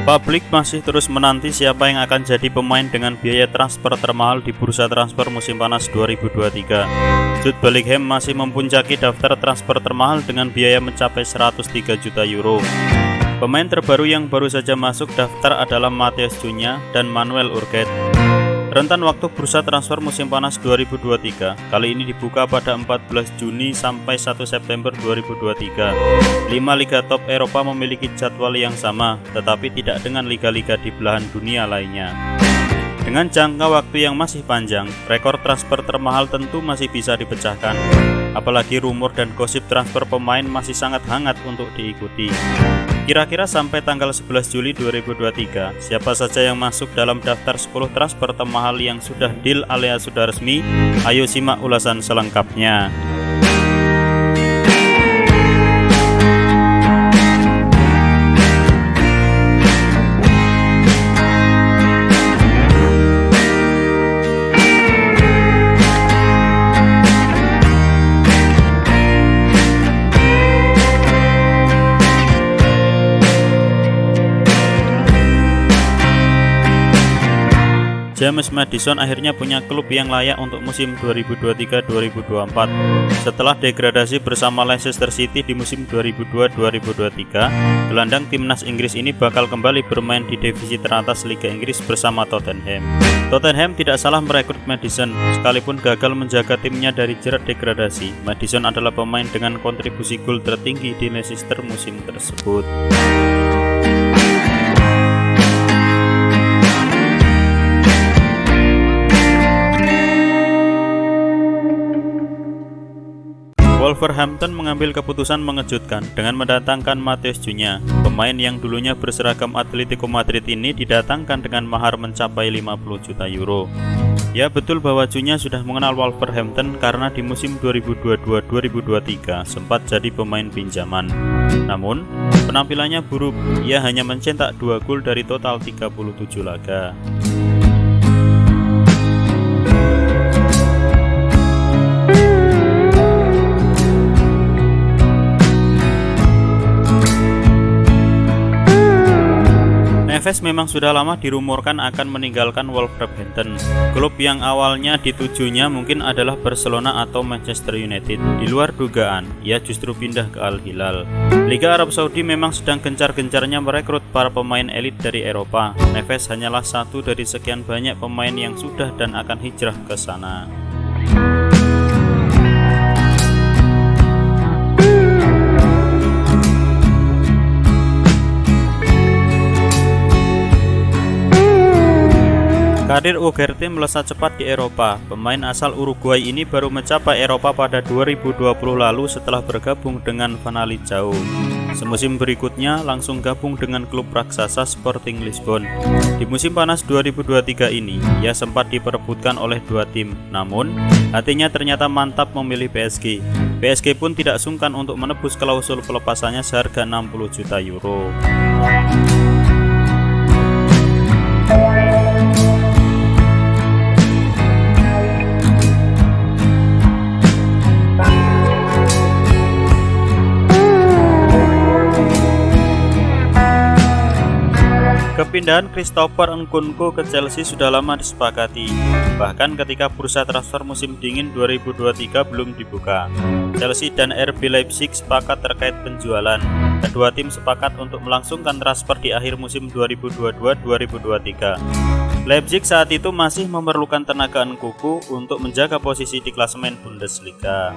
Publik masih terus menanti siapa yang akan jadi pemain dengan biaya transfer termahal di bursa transfer musim panas 2023. Jude Bellingham masih mempuncaki daftar transfer termahal dengan biaya mencapai 103 juta euro. Pemain terbaru yang baru saja masuk daftar adalah Matheus Cunha dan Manuel Urquette. Rentan waktu bursa transfer musim panas 2023 kali ini dibuka pada 14 Juni sampai 1 September 2023. 5 liga top Eropa memiliki jadwal yang sama, tetapi tidak dengan liga-liga di belahan dunia lainnya. Dengan jangka waktu yang masih panjang, rekor transfer termahal tentu masih bisa dipecahkan. Apalagi rumor dan gosip transfer pemain masih sangat hangat untuk diikuti. Kira-kira sampai tanggal 11 Juli 2023, siapa saja yang masuk dalam daftar 10 transfer termahal yang sudah deal alias sudah resmi? Ayo simak ulasan selengkapnya. James Maddison akhirnya punya klub yang layak untuk musim 2023-2024. Setelah degradasi bersama Leicester City di musim 2002-2023, gelandang timnas Inggris ini bakal kembali bermain di divisi teratas Liga Inggris bersama Tottenham. Tottenham tidak salah merekrut Maddison, sekalipun gagal menjaga timnya dari jerat degradasi. Maddison adalah pemain dengan kontribusi gol tertinggi di Leicester musim tersebut. Wolverhampton mengambil keputusan mengejutkan dengan mendatangkan Matheus Cunha. Pemain yang dulunya berseragam Atletico Madrid ini didatangkan dengan mahar mencapai 50 juta euro. Ya, betul bahwa Cunha sudah mengenal Wolverhampton karena di musim 2022-2023 sempat jadi pemain pinjaman. Namun, penampilannya buruk. Ia hanya mencetak 2 gol dari total 37 laga. Neves memang sudah lama dirumorkan akan meninggalkan Wolverhampton. Klub yang awalnya ditujunya mungkin adalah Barcelona atau Manchester United. Di luar dugaan, ia justru pindah ke Al Hilal. Liga Arab Saudi memang sedang gencar-gencarnya merekrut para pemain elit dari Eropa. Neves hanyalah satu dari sekian banyak pemain yang sudah dan akan hijrah ke sana. Karir Ugarte melesat cepat di Eropa. Pemain asal Uruguay ini baru mencapai Eropa pada 2020 lalu setelah bergabung dengan Famalicão. Semusim berikutnya langsung gabung dengan klub raksasa Sporting Lisbon. Di musim panas 2023 ini, ia sempat diperebutkan oleh 2 tim. Namun, hatinya ternyata mantap memilih PSG. PSG pun tidak sungkan untuk menebus klausul pelepasannya seharga 60 juta euro. Kepindahan Christopher Nkunku ke Chelsea sudah lama disepakati. Bahkan ketika bursa transfer musim dingin 2023 belum dibuka, Chelsea dan RB Leipzig sepakat terkait penjualan. Kedua tim sepakat untuk melangsungkan transfer di akhir musim 2022-2023. Leipzig saat itu masih memerlukan tenaga Nkunku untuk menjaga posisi di klasemen Bundesliga.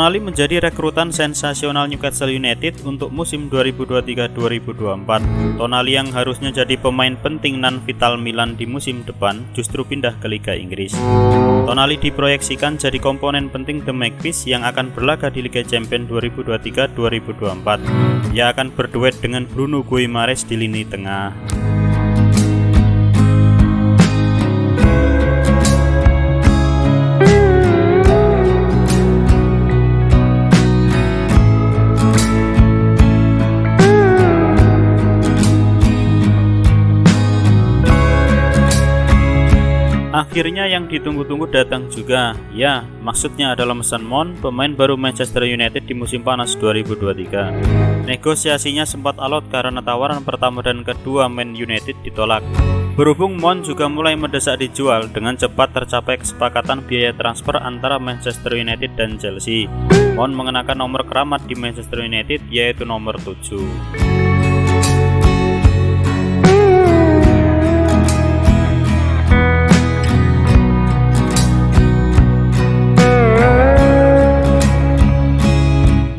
Tonali menjadi rekrutan sensasional Newcastle United untuk musim 2023-2024. Tonali yang harusnya jadi pemain penting nan vital Milan di musim depan justru pindah ke Liga Inggris. Tonali diproyeksikan jadi komponen penting The Magpies yang akan berlaga di Liga Champions 2023-2024. Ia akan berduet dengan Bruno Guimaraes di lini tengah. Akhirnya yang ditunggu-tunggu datang juga. Ya, maksudnya adalah Mason Mount, pemain baru Manchester United di musim panas 2023. Negosiasinya sempat alot karena tawaran pertama dan kedua Man United ditolak. Berhubung Mount juga mulai mendesak dijual, dengan cepat tercapai kesepakatan biaya transfer antara Manchester United dan Chelsea. Mount mengenakan nomor keramat di Manchester United, yaitu nomor 7.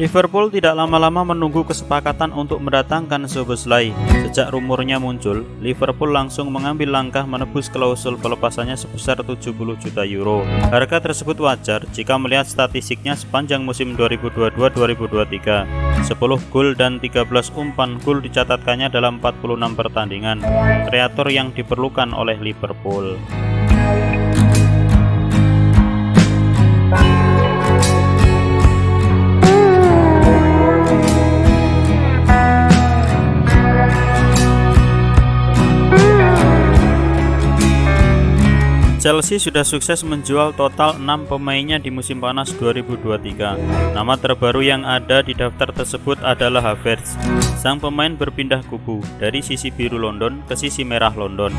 Liverpool tidak lama-lama menunggu kesepakatan untuk mendatangkan Szoboszlai. Sejak rumornya muncul, Liverpool langsung mengambil langkah menebus klausul pelepasannya sebesar 70 juta euro. Harga tersebut wajar jika melihat statistiknya sepanjang musim 2022-2023. 10 gol dan 13 umpan gol dicatatkannya dalam 46 pertandingan. Kreator yang diperlukan oleh Liverpool. Chelsea sudah sukses menjual total 6 pemainnya di musim panas 2023. Nama terbaru yang ada di daftar tersebut adalah Havertz. Sang pemain berpindah kubu dari sisi biru London ke sisi merah London.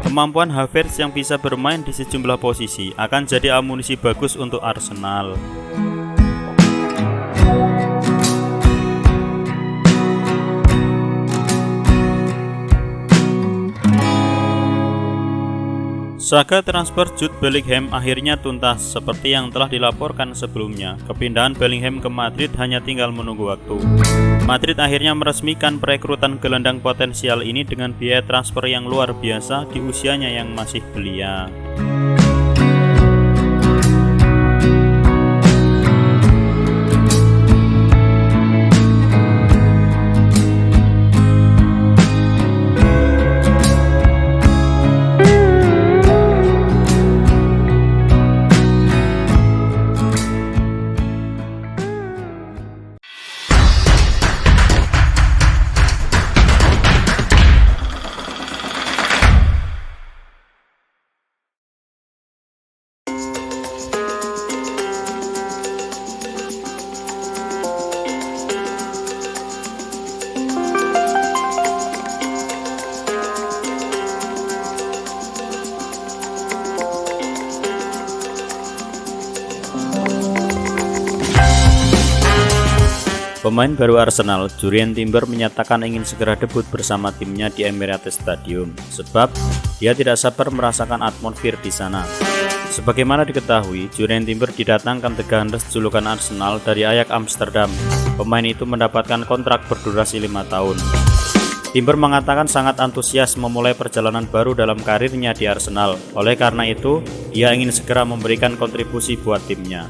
Kemampuan Havertz yang bisa bermain di sejumlah posisi akan jadi amunisi bagus untuk Arsenal. Saga transfer Jude Bellingham akhirnya tuntas seperti yang telah dilaporkan sebelumnya. Kepindahan Bellingham ke Madrid hanya tinggal menunggu waktu. Madrid akhirnya meresmikan perekrutan gelandang potensial ini dengan biaya transfer yang luar biasa di usianya yang masih belia. Pemain baru Arsenal, Jurrien Timber menyatakan ingin segera debut bersama timnya di Emirates Stadium, sebab dia tidak sabar merasakan atmosfer di sana. Sebagaimana diketahui, Jurrien Timber didatangkan The Gunners julukan Arsenal dari Ajax Amsterdam. Pemain itu mendapatkan kontrak berdurasi 5 tahun. Timber mengatakan sangat antusias memulai perjalanan baru dalam karirnya di Arsenal. Oleh karena itu, dia ingin segera memberikan kontribusi buat timnya.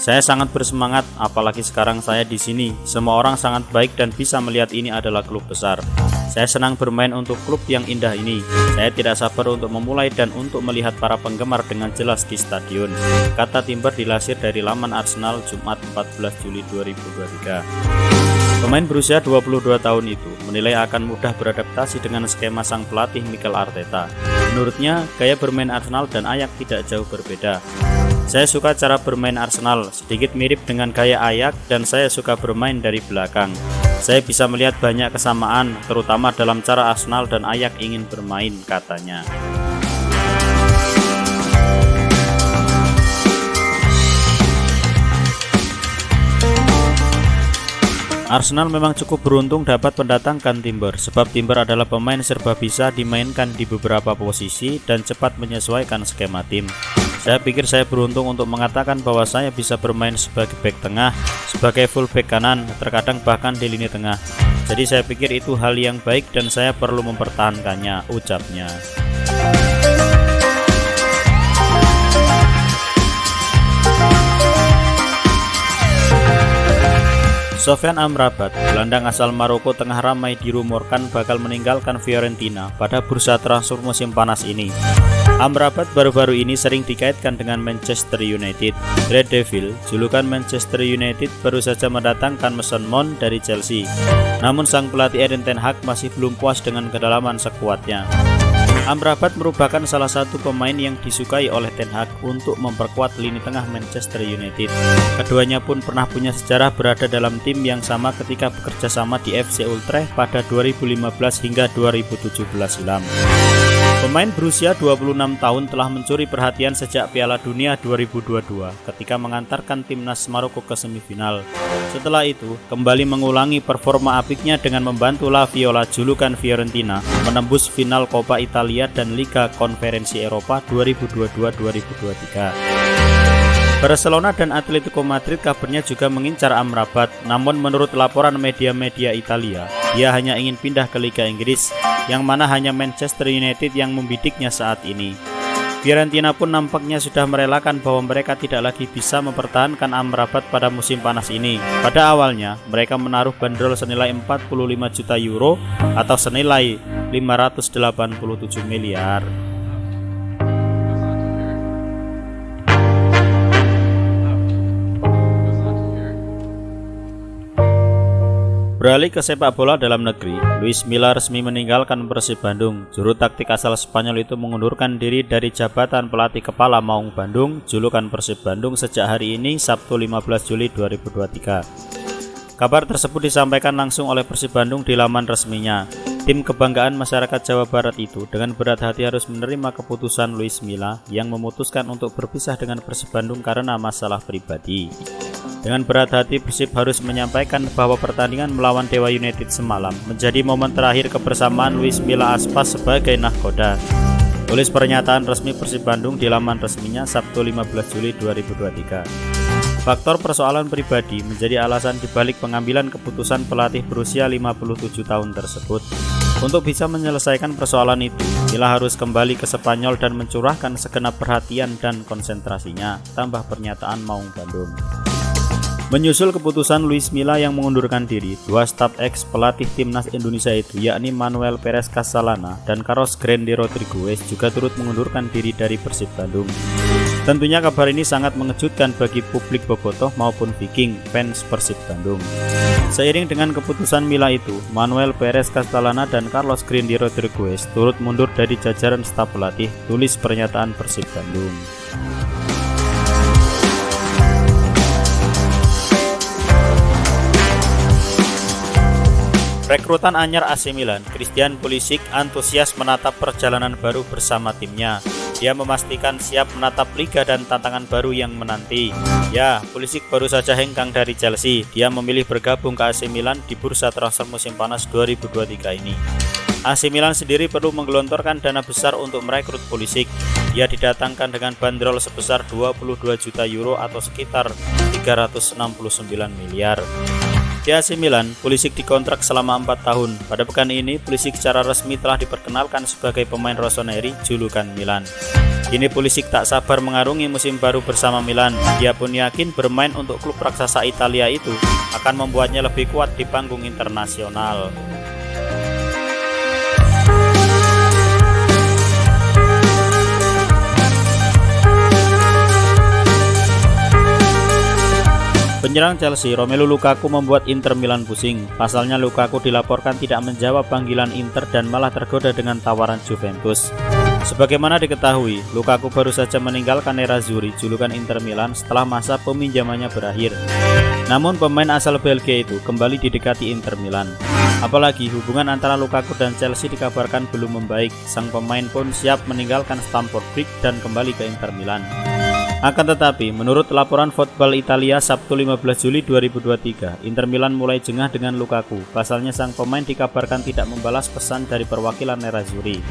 Saya sangat bersemangat, apalagi sekarang saya di sini. Semua orang sangat baik dan bisa melihat ini adalah klub besar. Saya senang bermain untuk klub yang indah ini. Saya tidak sabar untuk memulai dan untuk melihat para penggemar dengan jelas di stadion, kata Timber dilansir dari laman Arsenal Jumat 14 Juli 2023. Pemain berusia 22 tahun itu menilai akan mudah beradaptasi dengan skema sang pelatih Mikel Arteta. Menurutnya, gaya bermain Arsenal dan Ajax tidak jauh berbeda. Saya suka cara bermain Arsenal, sedikit mirip dengan gaya Ajax dan saya suka bermain dari belakang. Saya bisa melihat banyak kesamaan, terutama dalam cara Arsenal dan Ajax ingin bermain, katanya. Arsenal memang cukup beruntung dapat mendatangkan Timber, sebab Timber adalah pemain serba bisa dimainkan di beberapa posisi dan cepat menyesuaikan skema tim. Saya pikir saya beruntung untuk mengatakan bahwa saya bisa bermain sebagai bek tengah, sebagai full back kanan, terkadang bahkan di lini tengah. Jadi saya pikir itu hal yang baik dan saya perlu mempertahankannya, ucapnya. Sofyan Amrabat, gelandang asal Maroko tengah ramai dirumorkan bakal meninggalkan Fiorentina pada bursa transfer musim panas ini. Amrabat baru-baru ini sering dikaitkan dengan Manchester United. Red Devil, julukan Manchester United, baru saja mendatangkan Mason Mount dari Chelsea. Namun sang pelatih Erik ten Hag masih belum puas dengan kedalaman skuadnya. Amrabat merupakan salah satu pemain yang disukai oleh Ten Hag untuk memperkuat lini tengah Manchester United. Keduanya pun pernah punya sejarah berada dalam tim yang sama ketika bekerja sama di FC Utrecht pada 2015 hingga 2017 silam. Pemain berusia 26 tahun telah mencuri perhatian sejak Piala Dunia 2022 ketika mengantarkan timnas Maroko ke semifinal. Setelah itu, kembali mengulangi performa apiknya dengan membantu La Viola julukan Fiorentina menembus final Coppa Italia dan Liga Konferensi Eropa 2022-2023. Barcelona dan Atletico Madrid kabarnya juga mengincar Amrabat, namun menurut laporan media-media Italia, dia hanya ingin pindah ke Liga Inggris, yang mana hanya Manchester United yang membidiknya saat ini. Fiorentina pun nampaknya sudah merelakan bahwa mereka tidak lagi bisa mempertahankan Amrabat pada musim panas ini. Pada awalnya, mereka menaruh bandrol senilai 45 juta euro atau senilai 587 miliar. Beralih ke sepak bola dalam negeri, Luis Milla resmi meninggalkan Persib Bandung. Juru taktik asal Spanyol itu mengundurkan diri dari jabatan pelatih kepala Maung Bandung, julukan Persib Bandung sejak hari ini, Sabtu 15 Juli 2023. Kabar tersebut disampaikan langsung oleh Persib Bandung di laman resminya. Tim kebanggaan masyarakat Jawa Barat itu dengan berat hati harus menerima keputusan Luis Milla yang memutuskan untuk berpisah dengan Persib Bandung karena masalah pribadi. Dengan berat hati, Persib harus menyampaikan bahwa pertandingan melawan Dewa United semalam menjadi momen terakhir kebersamaan Luis Milla Aspas sebagai nahkoda. Tulis pernyataan resmi Persib Bandung di laman resminya Sabtu 15 Juli 2023. Faktor persoalan pribadi menjadi alasan dibalik pengambilan keputusan pelatih berusia 57 tahun tersebut. Untuk bisa menyelesaikan persoalan itu, Milla harus kembali ke Spanyol dan mencurahkan segenap perhatian dan konsentrasinya, tambah pernyataan Maung Bandung. Menyusul keputusan Luis Milla yang mengundurkan diri, dua staf ex pelatih timnas Indonesia itu yakni Manuel Perez Castellana dan Carlos Grande Rodriguez juga turut mengundurkan diri dari Persib Bandung. Tentunya kabar ini sangat mengejutkan bagi publik bobotoh maupun Viking fans Persib Bandung. Seiring dengan keputusan Milla itu, Manuel Perez Castellana dan Carlos Grande Rodriguez turut mundur dari jajaran staf pelatih, tulis pernyataan Persib Bandung. Rekrutan anyar AC Milan, Christian Pulisic antusias menatap perjalanan baru bersama timnya. Dia memastikan siap menatap liga dan tantangan baru yang menanti. Ya, Pulisic baru saja hengkang dari Chelsea. Dia memilih bergabung ke AC Milan di bursa transfer musim panas 2023 ini. AC Milan sendiri perlu menggelontorkan dana besar untuk merekrut Pulisic. Dia didatangkan dengan bandrol sebesar 22 juta euro atau sekitar 369 miliar. Di AC Milan, Pulisic dikontrak selama 4 tahun. Pada pekan ini, Pulisic secara resmi telah diperkenalkan sebagai pemain rossoneri julukan Milan. Kini Pulisic tak sabar mengarungi musim baru bersama Milan. Dia pun yakin bermain untuk klub raksasa Italia itu akan membuatnya lebih kuat di panggung internasional. Penyerang Chelsea Romelu Lukaku membuat Inter Milan pusing. Pasalnya Lukaku dilaporkan tidak menjawab panggilan Inter dan malah tergoda dengan tawaran Juventus. Sebagaimana diketahui, Lukaku baru saja meninggalkan Nerazzurri julukan Inter Milan setelah masa peminjamannya berakhir. Namun pemain asal Belgia itu kembali didekati Inter Milan. Apalagi hubungan antara Lukaku dan Chelsea dikabarkan belum membaik. Sang pemain pun siap meninggalkan Stamford Bridge dan kembali ke Inter Milan. Akan tetapi, menurut laporan Football Italia Sabtu 15 Juli 2023, Inter Milan mulai jengah dengan Lukaku. Pasalnya sang pemain dikabarkan tidak membalas pesan dari perwakilan Nerazzurri.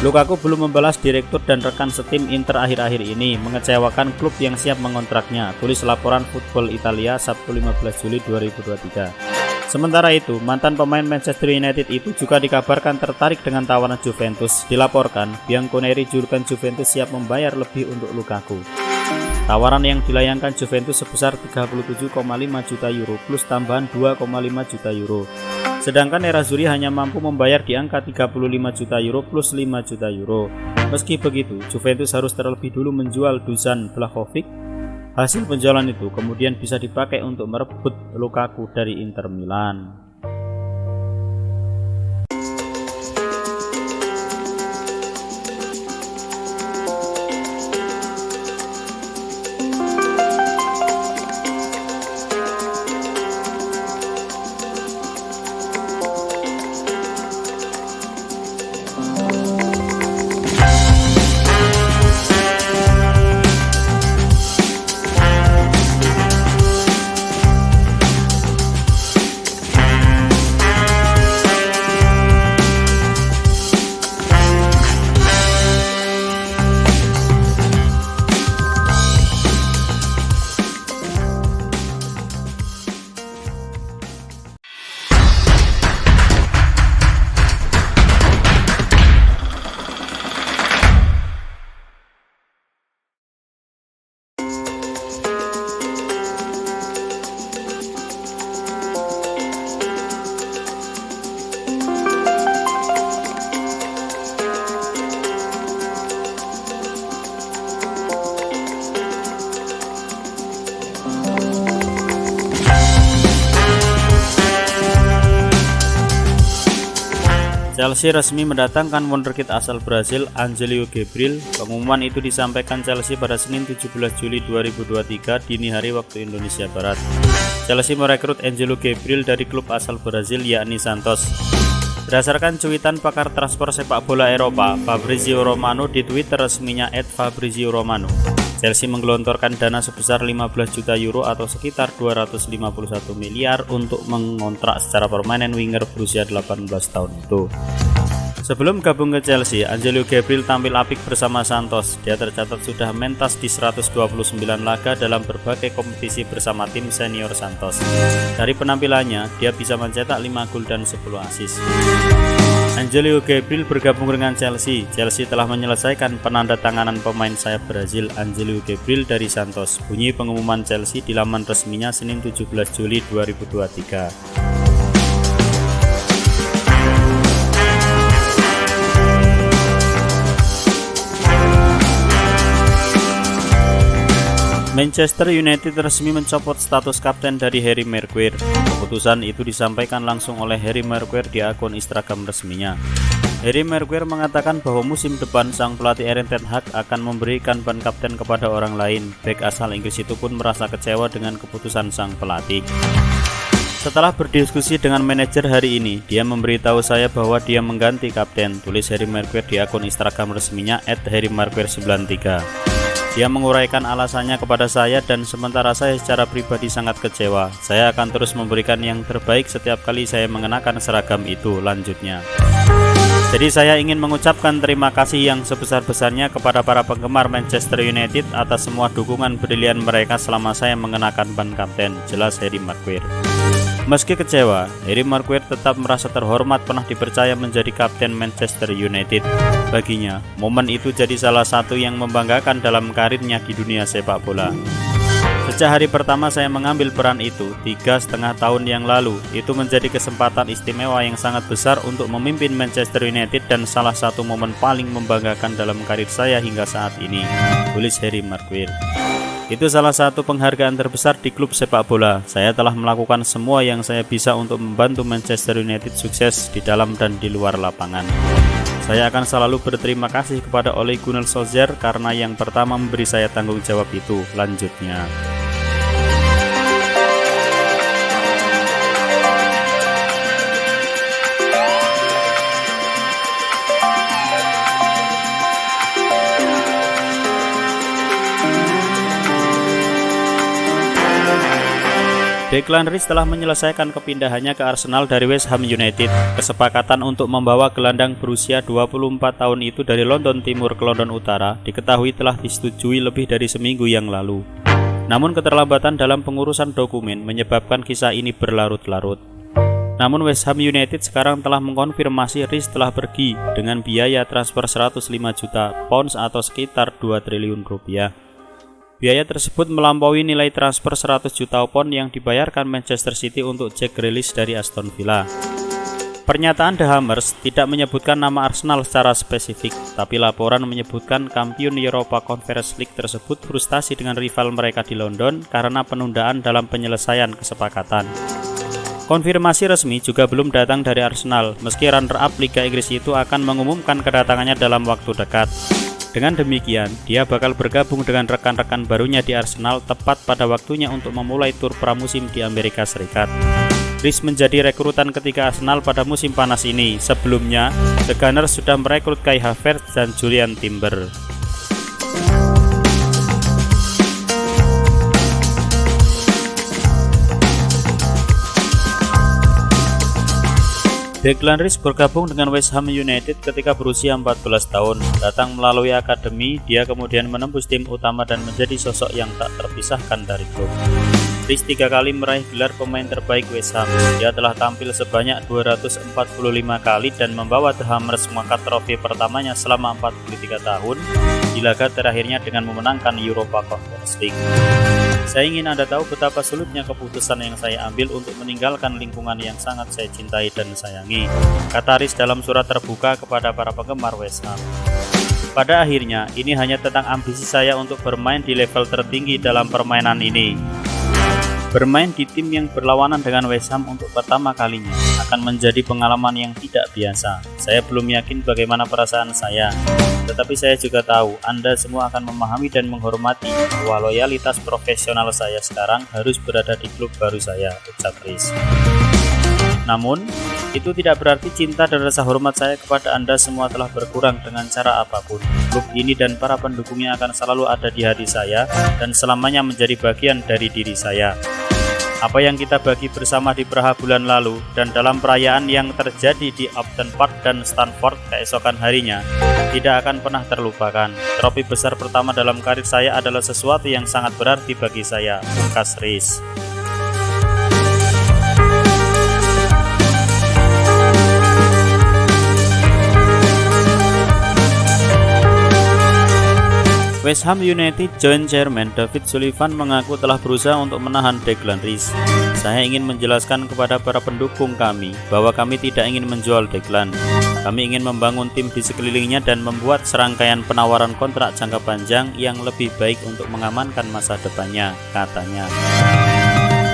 Lukaku belum membalas direktur dan rekan setim Inter akhir-akhir ini, mengecewakan klub yang siap mengontraknya, tulis laporan Football Italia Sabtu 15 Juli 2023. Sementara itu, mantan pemain Manchester United itu juga dikabarkan tertarik dengan tawaran Juventus. Dilaporkan, Bianconeri julukan Juventus siap membayar lebih untuk Lukaku. Tawaran yang dilayangkan Juventus sebesar 37,5 juta euro plus tambahan 2,5 juta euro. Sedangkan Nerazzurri hanya mampu membayar di angka 35 juta euro plus 5 juta euro. Meski begitu, Juventus harus terlebih dulu menjual Dusan Vlahovic. Hasil penjualan itu kemudian bisa dipakai untuk merebut Lukaku dari Inter Milan. Chelsea resmi mendatangkan wonderkid asal Brasil Angelo Gabriel. Pengumuman itu disampaikan Chelsea pada Senin 17 Juli 2023 dini hari waktu Indonesia Barat. Chelsea merekrut Angelo Gabriel dari klub asal Brasil yakni Santos. Berdasarkan cuitan pakar transfer sepak bola Eropa, Fabrizio Romano di Twitter resminya @Fabrizio Romano, Chelsea menggelontorkan dana sebesar 15 juta euro atau sekitar 251 miliar untuk mengontrak secara permanen winger berusia 18 tahun itu. Sebelum gabung ke Chelsea, Angelo Gabriel tampil apik bersama Santos. Dia tercatat sudah mentas di 129 laga dalam berbagai kompetisi bersama tim senior Santos. Dari penampilannya, dia bisa mencetak 5 gol dan 10 assist. Angelo Gabriel bergabung dengan Chelsea. Chelsea telah menyelesaikan penandatanganan pemain sayap Brazil Angelo Gabriel dari Santos. Bunyi pengumuman Chelsea di laman resminya Senin 17 Juli 2023. Manchester United resmi mencopot status kapten dari Harry Maguire. Keputusan itu disampaikan langsung oleh Harry Maguire di akun Instagram resminya. Harry Maguire mengatakan bahwa musim depan sang pelatih Erik ten Hag akan memberikan ban kapten kepada orang lain. Bek asal Inggris itu pun merasa kecewa dengan keputusan sang pelatih. Setelah berdiskusi dengan manajer hari ini, dia memberitahu saya bahwa dia mengganti kapten, tulis Harry Maguire di akun Instagram resminya @harrymaguire93. Dia menguraikan alasannya kepada saya dan sementara saya secara pribadi sangat kecewa. Saya akan terus memberikan yang terbaik setiap kali saya mengenakan seragam itu, lanjutnya. Jadi saya ingin mengucapkan terima kasih yang sebesar-besarnya kepada para penggemar Manchester United atas semua dukungan brilian mereka selama saya mengenakan ban kapten, jelas Harry Maguire. Meski kecewa, Harry Maguire tetap merasa terhormat pernah dipercaya menjadi kapten Manchester United. Baginya, momen itu jadi salah satu yang membanggakan dalam karirnya di dunia sepak bola. Sejak hari pertama saya mengambil peran itu, 3,5 tahun yang lalu, itu menjadi kesempatan istimewa yang sangat besar untuk memimpin Manchester United dan salah satu momen paling membanggakan dalam karir saya hingga saat ini, tulis Harry Maguire. Itu salah satu penghargaan terbesar di klub sepak bola. Saya telah melakukan semua yang saya bisa untuk membantu Manchester United sukses di dalam dan di luar lapangan. Saya akan selalu berterima kasih kepada Ole Gunnar Solskjaer karena yang pertama memberi saya tanggung jawab itu, lanjutnya. Declan Rice telah menyelesaikan kepindahannya ke Arsenal dari West Ham United. Kesepakatan untuk membawa gelandang berusia 24 tahun itu dari London Timur ke London Utara diketahui telah disetujui lebih dari seminggu yang lalu. Namun keterlambatan dalam pengurusan dokumen menyebabkan kisah ini berlarut-larut. Namun West Ham United sekarang telah mengkonfirmasi Rice telah pergi dengan biaya transfer 105 juta pounds atau sekitar 2 triliun rupiah. Biaya tersebut melampaui nilai transfer 100 juta pound yang dibayarkan Manchester City untuk Jack Grealish dari Aston Villa. Pernyataan The Hammers tidak menyebutkan nama Arsenal secara spesifik, tapi laporan menyebutkan kampiun Europa Conference League tersebut frustasi dengan rival mereka di London karena penundaan dalam penyelesaian kesepakatan. Konfirmasi resmi juga belum datang dari Arsenal, meski runner-up Liga Inggris itu akan mengumumkan kedatangannya dalam waktu dekat. Dengan demikian, dia bakal bergabung dengan rekan-rekan barunya di Arsenal tepat pada waktunya untuk memulai tur pramusim di Amerika Serikat. Rice menjadi rekrutan ketiga Arsenal pada musim panas ini. Sebelumnya, The Gunners sudah merekrut Kai Havertz dan Julian Timber. Declan Rice bergabung dengan West Ham United ketika berusia 14 tahun. Datang melalui akademi, dia kemudian menembus tim utama dan menjadi sosok yang tak terpisahkan dari klub. Rice 3 kali meraih gelar pemain terbaik West Ham. Dia telah tampil sebanyak 245 kali dan membawa The Hammers mengangkat trofi pertamanya selama 43 tahun di laga terakhirnya dengan memenangkan Europa Conference League. Saya ingin Anda tahu betapa sulitnya keputusan yang saya ambil untuk meninggalkan lingkungan yang sangat saya cintai dan sayangi, kata Rice dalam surat terbuka kepada para penggemar West Ham. Pada akhirnya, ini hanya tentang ambisi saya untuk bermain di level tertinggi dalam permainan ini. Bermain di tim yang berlawanan dengan West Ham untuk pertama kalinya akan menjadi pengalaman yang tidak biasa. Saya belum yakin bagaimana perasaan saya, tetapi saya juga tahu Anda semua akan memahami dan menghormati bahwa loyalitas profesional saya sekarang harus berada di klub baru saya, ucap Rhys. Namun, itu tidak berarti cinta dan rasa hormat saya kepada Anda semua telah berkurang dengan cara apapun. Klub ini dan para pendukungnya akan selalu ada di hati saya dan selamanya menjadi bagian dari diri saya. Apa yang kita bagi bersama di Praha bulan lalu dan dalam perayaan yang terjadi di Upton Park dan Stamford keesokan harinya tidak akan pernah terlupakan. Trofi besar pertama dalam karir saya adalah sesuatu yang sangat berarti bagi saya, pungkas Rhys. West Ham United Joint Chairman David Sullivan mengaku telah berusaha untuk menahan Declan Rice. Saya ingin menjelaskan kepada para pendukung kami bahwa kami tidak ingin menjual Declan. Kami ingin membangun tim di sekelilingnya dan membuat serangkaian penawaran kontrak jangka panjang yang lebih baik untuk mengamankan masa depannya, katanya.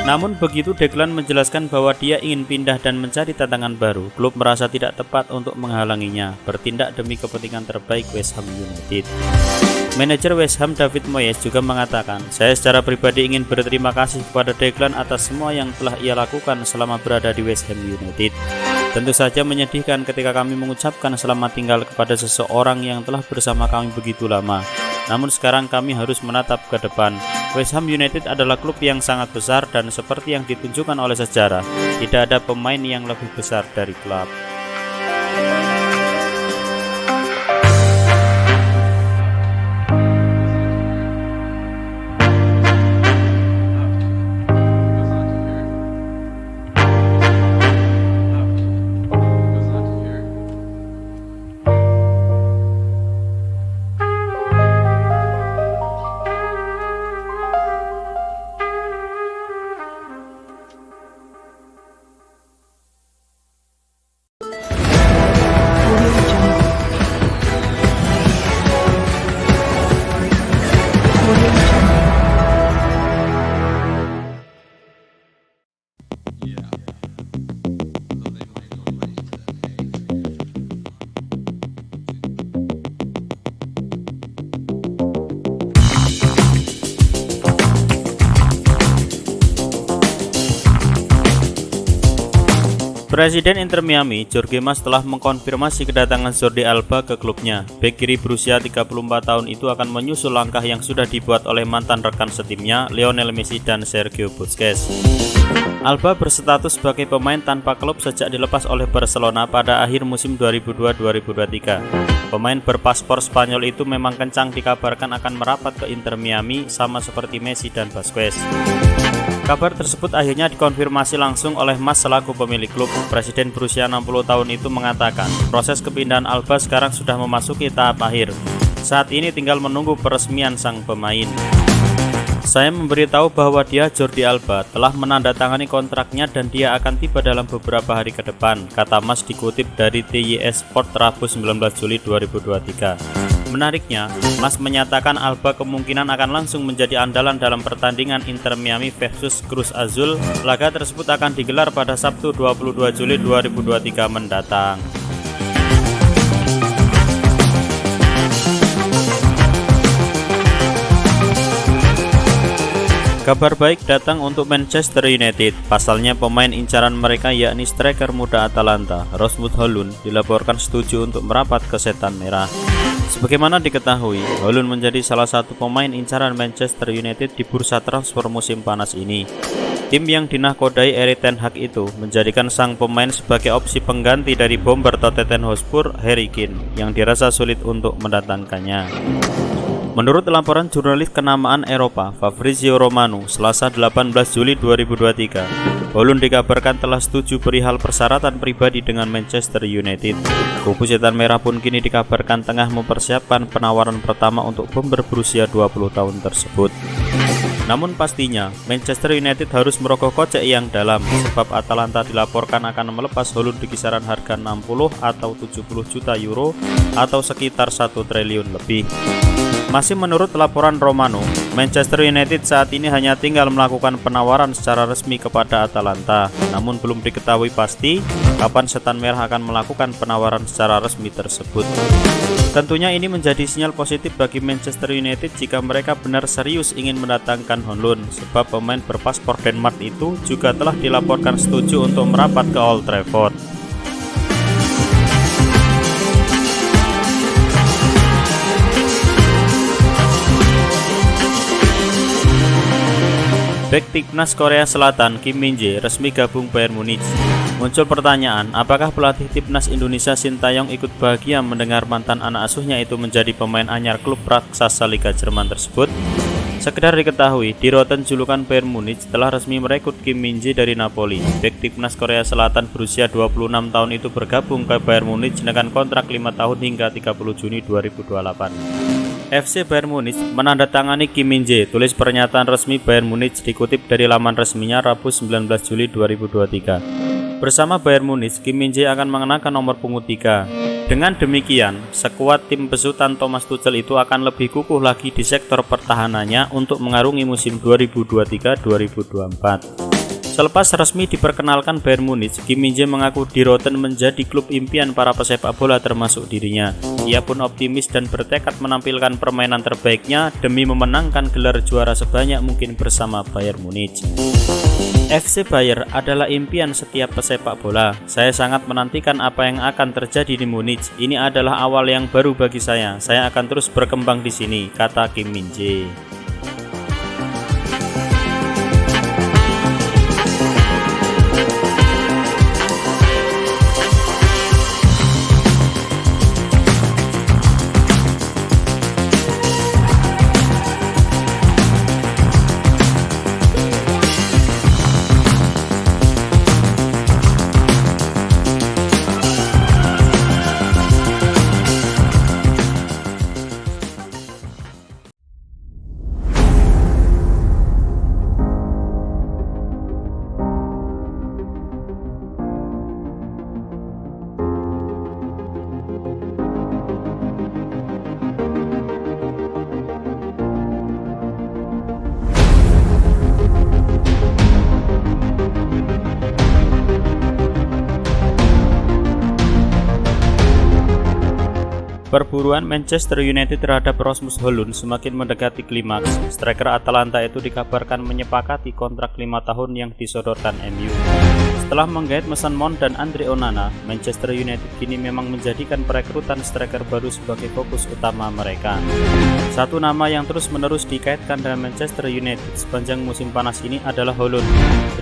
Namun begitu Declan menjelaskan bahwa dia ingin pindah dan mencari tantangan baru, klub merasa tidak tepat untuk menghalanginya bertindak demi kepentingan terbaik West Ham United. Manajer West Ham David Moyes juga mengatakan, saya secara pribadi ingin berterima kasih kepada Declan atas semua yang telah ia lakukan selama berada di West Ham United. Tentu saja menyedihkan ketika kami mengucapkan selamat tinggal kepada seseorang yang telah bersama kami begitu lama. Namun sekarang kami harus menatap ke depan. West Ham United adalah klub yang sangat besar dan seperti yang ditunjukkan oleh sejarah, tidak ada pemain yang lebih besar dari klub. Presiden Inter Miami, Jorge Mas telah mengkonfirmasi kedatangan Jordi Alba ke klubnya. Bek kiri berusia 34 tahun itu akan menyusul langkah yang sudah dibuat oleh mantan rekan setimnya, Lionel Messi dan Sergio Busquets. Alba berstatus sebagai pemain tanpa klub sejak dilepas oleh Barcelona pada akhir musim 2002-2023. Pemain berpaspor Spanyol itu memang kencang dikabarkan akan merapat ke Inter Miami sama seperti Messi dan Busquets. Kabar tersebut akhirnya dikonfirmasi langsung oleh Mas selaku pemilik klub. Presiden berusia 60 tahun itu mengatakan, proses kepindahan Alba sekarang sudah memasuki tahap akhir. Saat ini tinggal menunggu peresmian sang pemain. Saya memberitahu bahwa dia, Jordi Alba, telah menandatangani kontraknya dan dia akan tiba dalam beberapa hari ke depan, kata Mas dikutip dari TYS Sport Rabu 19 Juli 2023. Menariknya, Mas menyatakan Alba kemungkinan akan langsung menjadi andalan dalam pertandingan Inter Miami versus Cruz Azul. Laga tersebut akan digelar pada Sabtu 22 Juli 2023 mendatang. Kabar baik datang untuk Manchester United. Pasalnya pemain incaran mereka yakni striker muda Atalanta, Rasmus Højlund, dilaporkan setuju untuk merapat ke Setan Merah. Sebagaimana diketahui, Højlund menjadi salah satu pemain incaran Manchester United di bursa transfer musim panas ini. Tim yang dinahkodai Erik ten Hag itu menjadikan sang pemain sebagai opsi pengganti dari bomber Tottenham Hotspur Harry Kane yang dirasa sulit untuk mendatangkannya. Menurut laporan jurnalis kenamaan Eropa Fabrizio Romano, Selasa 18 Juli 2023, Højlund dikabarkan telah setuju perihal persyaratan pribadi dengan Manchester United. Kubu Setan Merah pun kini dikabarkan tengah mempersiapkan penawaran pertama untuk bomber berusia 20 tahun tersebut. Namun pastinya, Manchester United harus merogoh kocek yang dalam, sebab Atalanta dilaporkan akan melepas Højlund di kisaran harga 60 atau 70 juta euro atau sekitar 1 triliun lebih. Masih menurut laporan Romano, Manchester United saat ini hanya tinggal melakukan penawaran secara resmi kepada Atalanta, namun belum diketahui pasti kapan Setan Merah akan melakukan penawaran secara resmi tersebut. Tentunya ini menjadi sinyal positif bagi Manchester United jika mereka benar serius ingin mendatangkan Højlund, sebab pemain berpaspor Denmark itu juga telah dilaporkan setuju untuk merapat ke Old Trafford. Bek timnas Korea Selatan Kim Min-jae resmi gabung Bayern Munich. Muncul pertanyaan, apakah pelatih timnas Indonesia Sintayong ikut bahagia mendengar mantan anak asuhnya itu menjadi pemain anyar klub raksasa Liga Jerman tersebut? Sekedar diketahui, di Rotten julukan Bayern Munich telah resmi merekrut Kim Min-jae dari Napoli. Bek timnas Korea Selatan berusia 26 tahun itu bergabung ke Bayern Munich dengan kontrak 5 tahun hingga 30 Juni 2028. FC Bayern Munich menandatangani Kim Min-jae, tulis pernyataan resmi Bayern Munich dikutip dari laman resminya Rabu 19 Juli 2023. Bersama Bayern Munich, Kim Min-jae akan mengenakan nomor punggung 3. Dengan demikian, skuad tim besutan Thomas Tuchel itu akan lebih kukuh lagi di sektor pertahanannya untuk mengarungi musim 2023-2024. Selepas resmi diperkenalkan Bayern Munich, Kim Min-jae mengaku di Rotten menjadi klub impian para pesepak bola termasuk dirinya. Ia pun optimis dan bertekad menampilkan permainan terbaiknya demi memenangkan gelar juara sebanyak mungkin bersama Bayern Munich. FC Bayern adalah impian setiap pesepak bola. Saya sangat menantikan apa yang akan terjadi di Munich. Ini adalah awal yang baru bagi saya. Saya akan terus berkembang di sini, kata Kim Min-jae. Perburuan Manchester United terhadap Rasmus Højlund semakin mendekati klimaks. Striker Atalanta itu dikabarkan menyepakati kontrak 5 tahun yang disodorkan MU. Setelah menggait Mason Mount dan Andre Onana, Manchester United kini memang menjadikan perekrutan striker baru sebagai fokus utama mereka. Satu nama yang terus-menerus dikaitkan dengan Manchester United sepanjang musim panas ini adalah Højlund.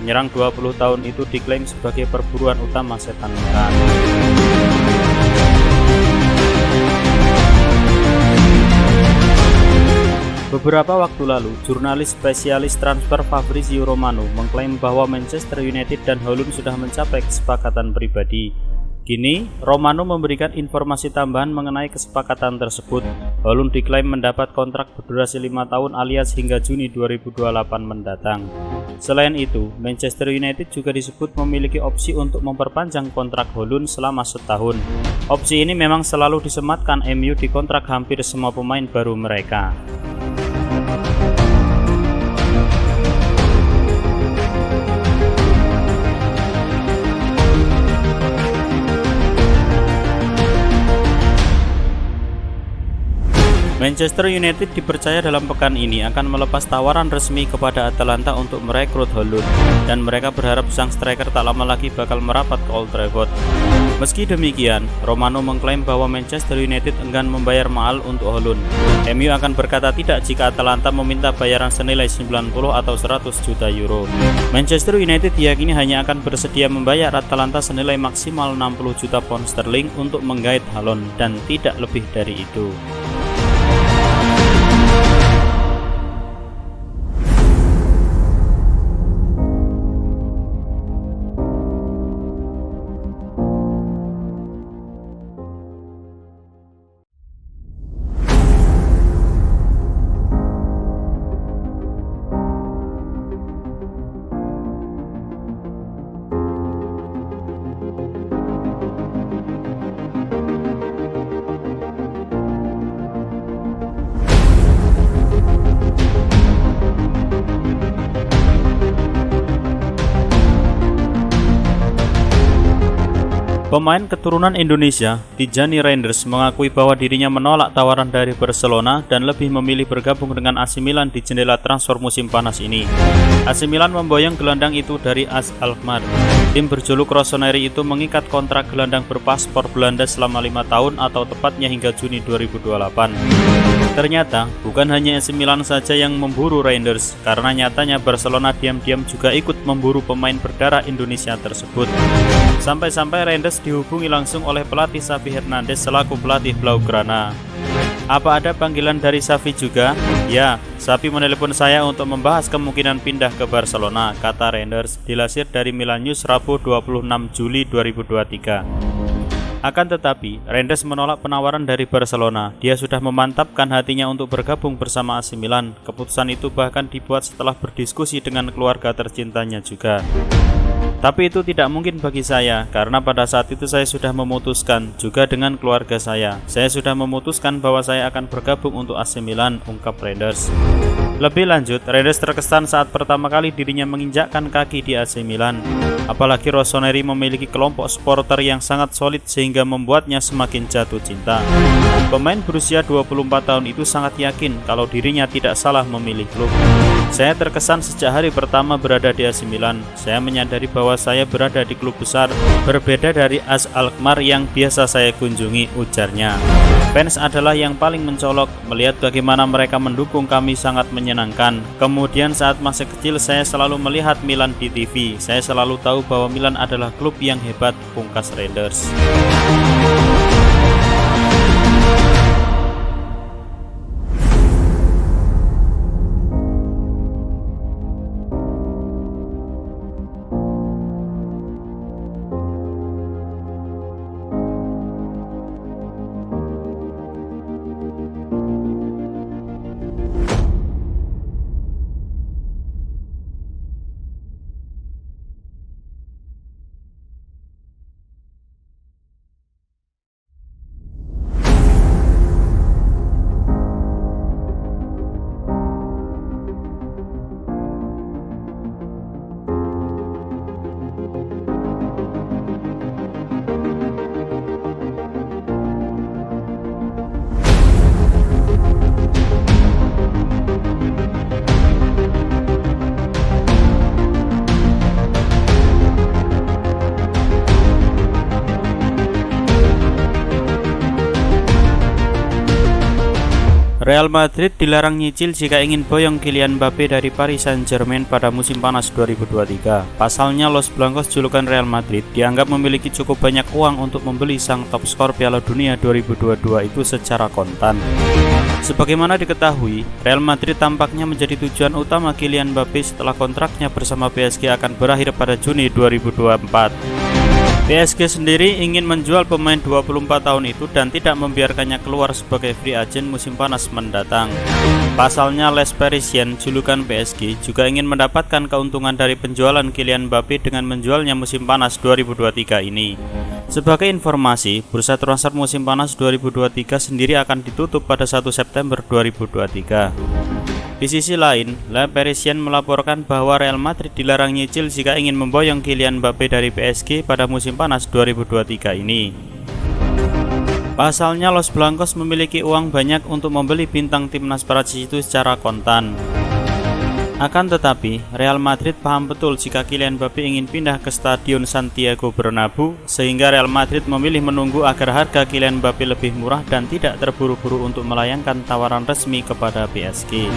Penyerang 20 tahun itu diklaim sebagai perburuan utama Setan Merah. Beberapa waktu lalu, jurnalis spesialis transfer Fabrizio Romano mengklaim bahwa Manchester United dan Højlund sudah mencapai kesepakatan pribadi. Kini, Romano memberikan informasi tambahan mengenai kesepakatan tersebut. Højlund diklaim mendapat kontrak berdurasi 5 tahun alias hingga Juni 2028 mendatang. Selain itu, Manchester United juga disebut memiliki opsi untuk memperpanjang kontrak Højlund selama setahun. Opsi ini memang selalu disematkan MU di kontrak hampir semua pemain baru mereka. Manchester United dipercaya dalam pekan ini akan melepas tawaran resmi kepada Atalanta untuk merekrut Højlund, dan mereka berharap sang striker tak lama lagi bakal merapat ke Old Trafford. Meski demikian, Romano mengklaim bahwa Manchester United enggan membayar mahal untuk Højlund. MU akan berkata tidak jika Atalanta meminta bayaran senilai 90 atau 100 juta euro. Manchester United diyakini hanya akan bersedia membayar Atalanta senilai maksimal 60 juta pound sterling untuk menggait Højlund dan tidak lebih dari itu. Pemain keturunan Indonesia, Tijani Reinders, mengakui bahwa dirinya menolak tawaran dari Barcelona dan lebih memilih bergabung dengan AC Milan di jendela transfer musim panas ini. AC Milan memboyong gelandang itu dari AS Alkmaar. Tim berjuluk Rossoneri itu mengikat kontrak gelandang berpaspor Belanda selama 5 tahun atau tepatnya hingga Juni 2028. Ternyata, bukan hanya AC Milan saja yang memburu Reinders, karena nyatanya Barcelona diam-diam juga ikut memburu pemain berdarah Indonesia tersebut. Sampai-sampai Reinders dihubungi langsung oleh pelatih Xavi Hernandez selaku pelatih Blaugrana. Apa ada panggilan dari Xavi juga? Ya, Xavi menelepon saya untuk membahas kemungkinan pindah ke Barcelona, kata Reinders, dilansir dari Milan News Rabu 26 Juli 2023. Akan tetapi, Reinders menolak penawaran dari Barcelona. Dia sudah memantapkan hatinya untuk bergabung bersama AC Milan. Keputusan itu bahkan dibuat setelah berdiskusi dengan keluarga tercintanya juga. Tapi itu tidak mungkin bagi saya, karena pada saat itu saya sudah memutuskan, juga dengan keluarga saya. Saya sudah memutuskan bahwa saya akan bergabung untuk AC Milan, ungkap Reinders. Lebih lanjut, Reinders terkesan saat pertama kali dirinya menginjakkan kaki di AC Milan. Apalagi Rossoneri memiliki kelompok supporter yang sangat solid sehingga membuatnya semakin jatuh cinta. Pemain berusia 24 tahun itu sangat yakin kalau dirinya tidak salah memilih klub. Saya terkesan sejak hari pertama berada di AC Milan. Saya menyadari bahwa saya berada di klub besar, berbeda dari AS Alkmaar yang biasa saya kunjungi, ujarnya. Fans adalah yang paling mencolok, melihat bagaimana mereka mendukung kami sangat menyenangkan. Kemudian saat masih kecil saya selalu melihat Milan di TV. Saya selalu tahu bahwa Milan adalah klub yang hebat, pungkas Reinders. Real Madrid dilarang nyicil jika ingin boyong Kylian Mbappe dari Paris Saint-Germain pada musim panas 2023. Pasalnya, Los Blancos julukan Real Madrid dianggap memiliki cukup banyak uang untuk membeli sang top skor Piala Dunia 2022 itu secara kontan. Sebagaimana diketahui, Real Madrid tampaknya menjadi tujuan utama Kylian Mbappe setelah kontraknya bersama PSG akan berakhir pada Juni 2024. PSG sendiri ingin menjual pemain 24 tahun itu dan tidak membiarkannya keluar sebagai free agent musim panas mendatang. Pasalnya, Les Parisiens, julukan PSG, juga ingin mendapatkan keuntungan dari penjualan Kylian Mbappe dengan menjualnya musim panas 2023 ini. Sebagai informasi, bursa transfer musim panas 2023 sendiri akan ditutup pada 1 September 2023. Di sisi lain, Le Parisien melaporkan bahwa Real Madrid dilarang nyicil jika ingin memboyong Kylian Mbappe dari PSG pada musim panas 2023 ini. Pasalnya, Los Blancos memiliki uang banyak untuk membeli bintang timnas Prancis itu secara kontan. Akan tetapi, Real Madrid paham betul jika Kylian Mbappe ingin pindah ke Stadion Santiago Bernabeu, sehingga Real Madrid memilih menunggu agar harga Kylian Mbappe lebih murah dan tidak terburu-buru untuk melayangkan tawaran resmi kepada PSG.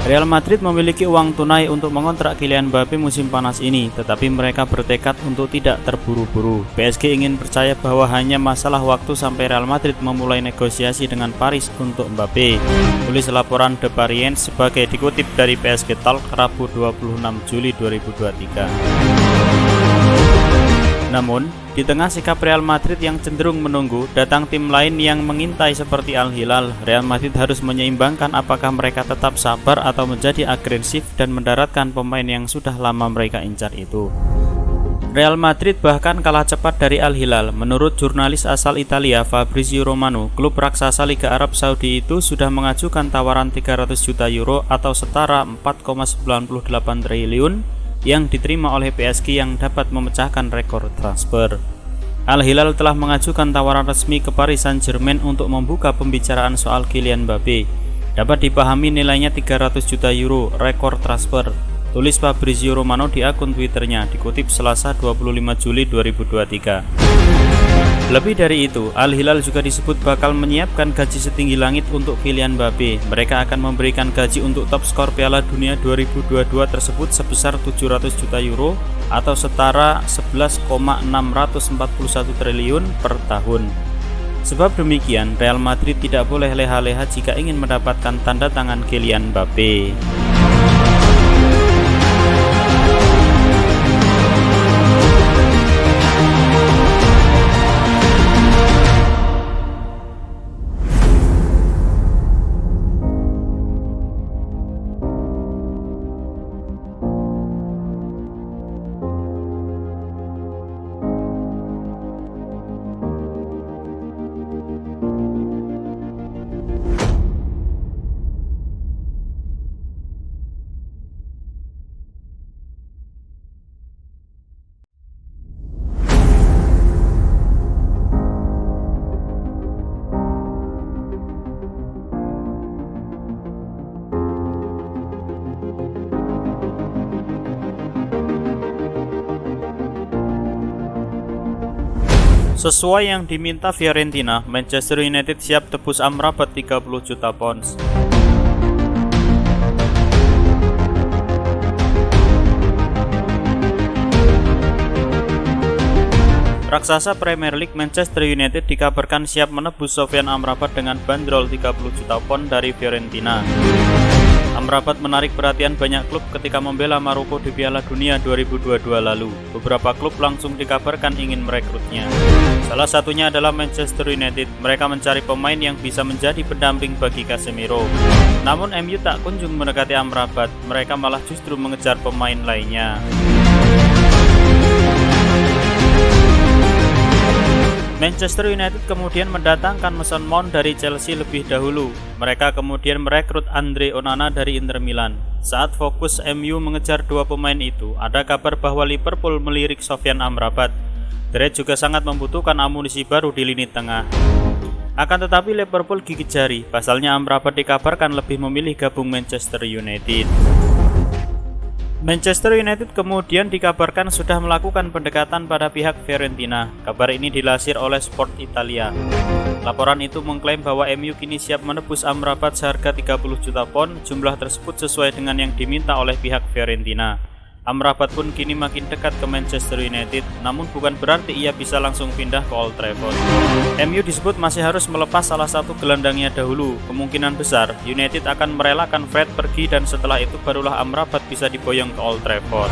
Real Madrid memiliki uang tunai untuk mengontrak Kylian Mbappe musim panas ini, tetapi mereka bertekad untuk tidak terburu-buru. PSG ingin percaya bahwa hanya masalah waktu sampai Real Madrid memulai negosiasi dengan Paris untuk Mbappe. Tulis laporan The Parisien sebagai dikutip dari PSG Talk Rabu 26 Juli 2023. Namun, di tengah sikap Real Madrid yang cenderung menunggu, datang tim lain yang mengintai seperti Al Hilal. Real Madrid harus menyeimbangkan apakah mereka tetap sabar atau menjadi agresif dan mendaratkan pemain yang sudah lama mereka incar itu. Real Madrid bahkan kalah cepat dari Al Hilal. Menurut jurnalis asal Italia Fabrizio Romano, klub raksasa Liga Arab Saudi itu sudah mengajukan tawaran 300 juta euro atau setara 4,98 triliun yang diterima oleh PSG yang dapat memecahkan rekor transfer. Al Hilal telah mengajukan tawaran resmi ke Paris Saint-Germain untuk membuka pembicaraan soal Kylian Mbappe. Dapat dipahami nilainya 300 juta euro, rekor transfer, tulis Fabrizio Romano di akun Twitternya, dikutip Selasa 25 Juli 2023. Lebih dari itu, Al Hilal juga disebut bakal menyiapkan gaji setinggi langit untuk Kylian Mbappe. Mereka akan memberikan gaji untuk top skor Piala Dunia 2022 tersebut sebesar 700 juta euro atau setara 11,641 triliun per tahun. Sebab demikian, Real Madrid tidak boleh leha-leha jika ingin mendapatkan tanda tangan Kylian Mbappe. Sesuai yang diminta Fiorentina, Manchester United siap tebus Amrabat 30 juta pounds. Raksasa Premier League Manchester United dikabarkan siap menebus Sofyan Amrabat dengan bandrol 30 juta pound dari Fiorentina. Amrabat menarik perhatian banyak klub ketika membela Maroko di Piala Dunia 2022 lalu. Beberapa klub langsung dikabarkan ingin merekrutnya. Salah satunya adalah Manchester United. Mereka mencari pemain yang bisa menjadi pendamping bagi Casemiro. Namun MU tak kunjung mendekati Amrabat. Mereka malah justru mengejar pemain lainnya. Manchester United kemudian mendatangkan Mason Mount dari Chelsea lebih dahulu. Mereka kemudian merekrut Andre Onana dari Inter Milan. Saat fokus MU mengejar dua pemain itu, ada kabar bahwa Liverpool melirik Sofyan Amrabat. The Reds juga sangat membutuhkan amunisi baru di lini tengah. Akan tetapi Liverpool gigit jari, pasalnya Amrabat dikabarkan lebih memilih gabung Manchester United. Manchester United kemudian dikabarkan sudah melakukan pendekatan pada pihak Fiorentina. Kabar ini dilansir oleh Sport Italia. Laporan itu mengklaim bahwa MU kini siap menebus Amrabat seharga 30 juta pound. Jumlah tersebut sesuai dengan yang diminta oleh pihak Fiorentina. Amrabat pun kini makin dekat ke Manchester United, namun bukan berarti ia bisa langsung pindah ke Old Trafford. MU disebut masih harus melepas salah satu gelandangnya dahulu. Kemungkinan besar United akan merelakan Fred pergi dan setelah itu barulah Amrabat bisa diboyong ke Old Trafford.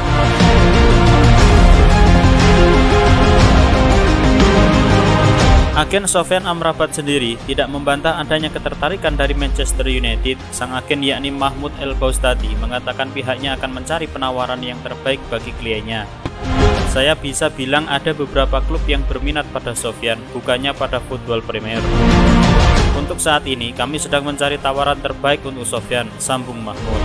Agen Sofyan Amrabat sendiri tidak membantah adanya ketertarikan dari Manchester United. Sang agen yakni Mahmoud El Boustadi mengatakan pihaknya akan mencari penawaran yang terbaik bagi kliennya. Saya bisa bilang ada beberapa klub yang berminat pada Sofyan, bukannya pada Football Premier. Untuk saat ini kami sedang mencari tawaran terbaik untuk Sofyan, sambung Mahmoud.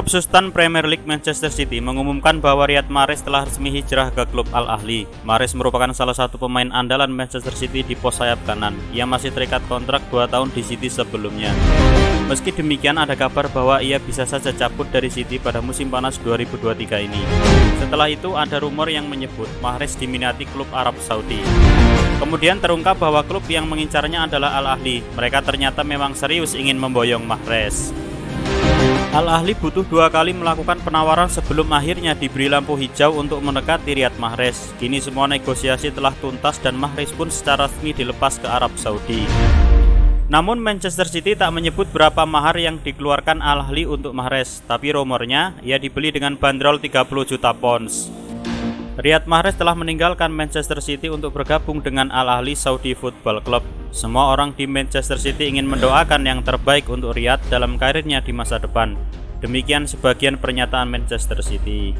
Klub Sultan Premier League Manchester City mengumumkan bahwa Riyad Mahrez telah resmi hijrah ke klub Al Ahly. Mahrez merupakan salah satu pemain andalan Manchester City di pos sayap kanan. Ia masih terikat kontrak 2 tahun di City sebelumnya. Meski demikian, ada kabar bahwa ia bisa saja cabut dari City pada musim panas 2023 ini. Setelah itu, ada rumor yang menyebut Mahrez diminati klub Arab Saudi. Kemudian terungkap bahwa klub yang mengincarnya adalah Al Ahly. Mereka ternyata memang serius ingin memboyong Mahrez. Al Ahly butuh 2 kali melakukan penawaran sebelum akhirnya diberi lampu hijau untuk mendekati Riyad Mahrez. Kini semua negosiasi telah tuntas dan Mahrez pun secara resmi dilepas ke Arab Saudi. Namun Manchester City tak menyebut berapa mahar yang dikeluarkan Al Ahly untuk Mahrez, tapi rumornya ia dibeli dengan bandrol 30 juta pounds. Riyad Mahrez telah meninggalkan Manchester City untuk bergabung dengan Al Ahly Saudi Football Club. Semua orang di Manchester City ingin mendoakan yang terbaik untuk Riyad dalam karirnya di masa depan. Demikian sebagian pernyataan Manchester City.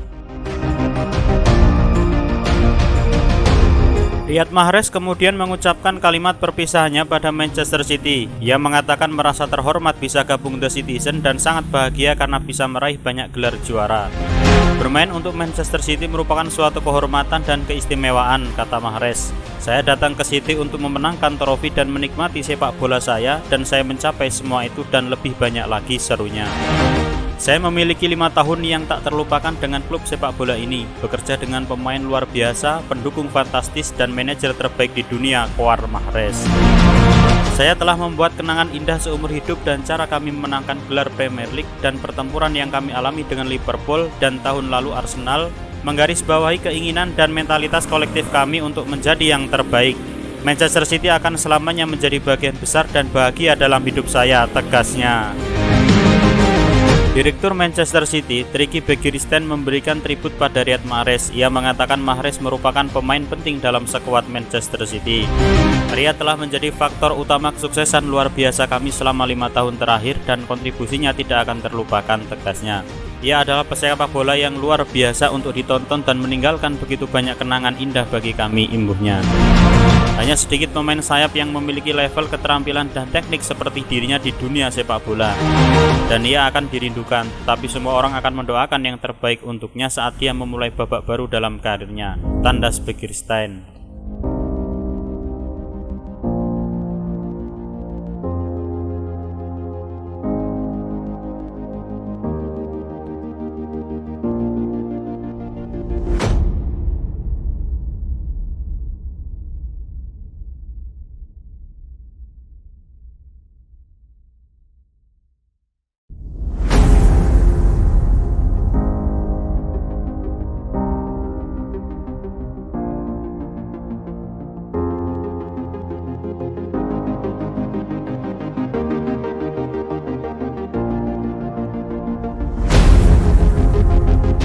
Riyad Mahrez kemudian mengucapkan kalimat perpisahannya pada Manchester City. Ia mengatakan merasa terhormat bisa gabung The Citizen dan sangat bahagia karena bisa meraih banyak gelar juara. Bermain untuk Manchester City merupakan suatu kehormatan dan keistimewaan, kata Mahrez. Saya datang ke City untuk memenangkan trofi dan menikmati sepak bola saya, dan saya mencapai semua itu dan lebih banyak lagi, serunya. Saya memiliki 5 tahun yang tak terlupakan dengan klub sepak bola ini, bekerja dengan pemain luar biasa, pendukung fantastis, dan manajer terbaik di dunia, koar Mahrez. Saya telah membuat kenangan indah seumur hidup dan cara kami memenangkan gelar Premier League dan pertempuran yang kami alami dengan Liverpool dan tahun lalu Arsenal menggarisbawahi keinginan dan mentalitas kolektif kami untuk menjadi yang terbaik. Manchester City akan selamanya menjadi bagian besar dan bahagia dalam hidup saya, tegasnya. Direktur Manchester City, Trygve Bergersten, memberikan tribut pada Riyad Mahrez. Ia mengatakan Mahrez merupakan pemain penting dalam skuad Manchester City. Riyad telah menjadi faktor utama kesuksesan luar biasa kami selama 5 tahun terakhir dan kontribusinya tidak akan terlupakan, tegasnya. Ia adalah pesepak bola yang luar biasa untuk ditonton dan meninggalkan begitu banyak kenangan indah bagi kami, imbuhnya. Hanya sedikit pemain sayap yang memiliki level keterampilan dan teknik seperti dirinya di dunia sepak bola. Dan ia akan dirindukan, tapi semua orang akan mendoakan yang terbaik untuknya saat dia memulai babak baru dalam karirnya, tandas Bergersten.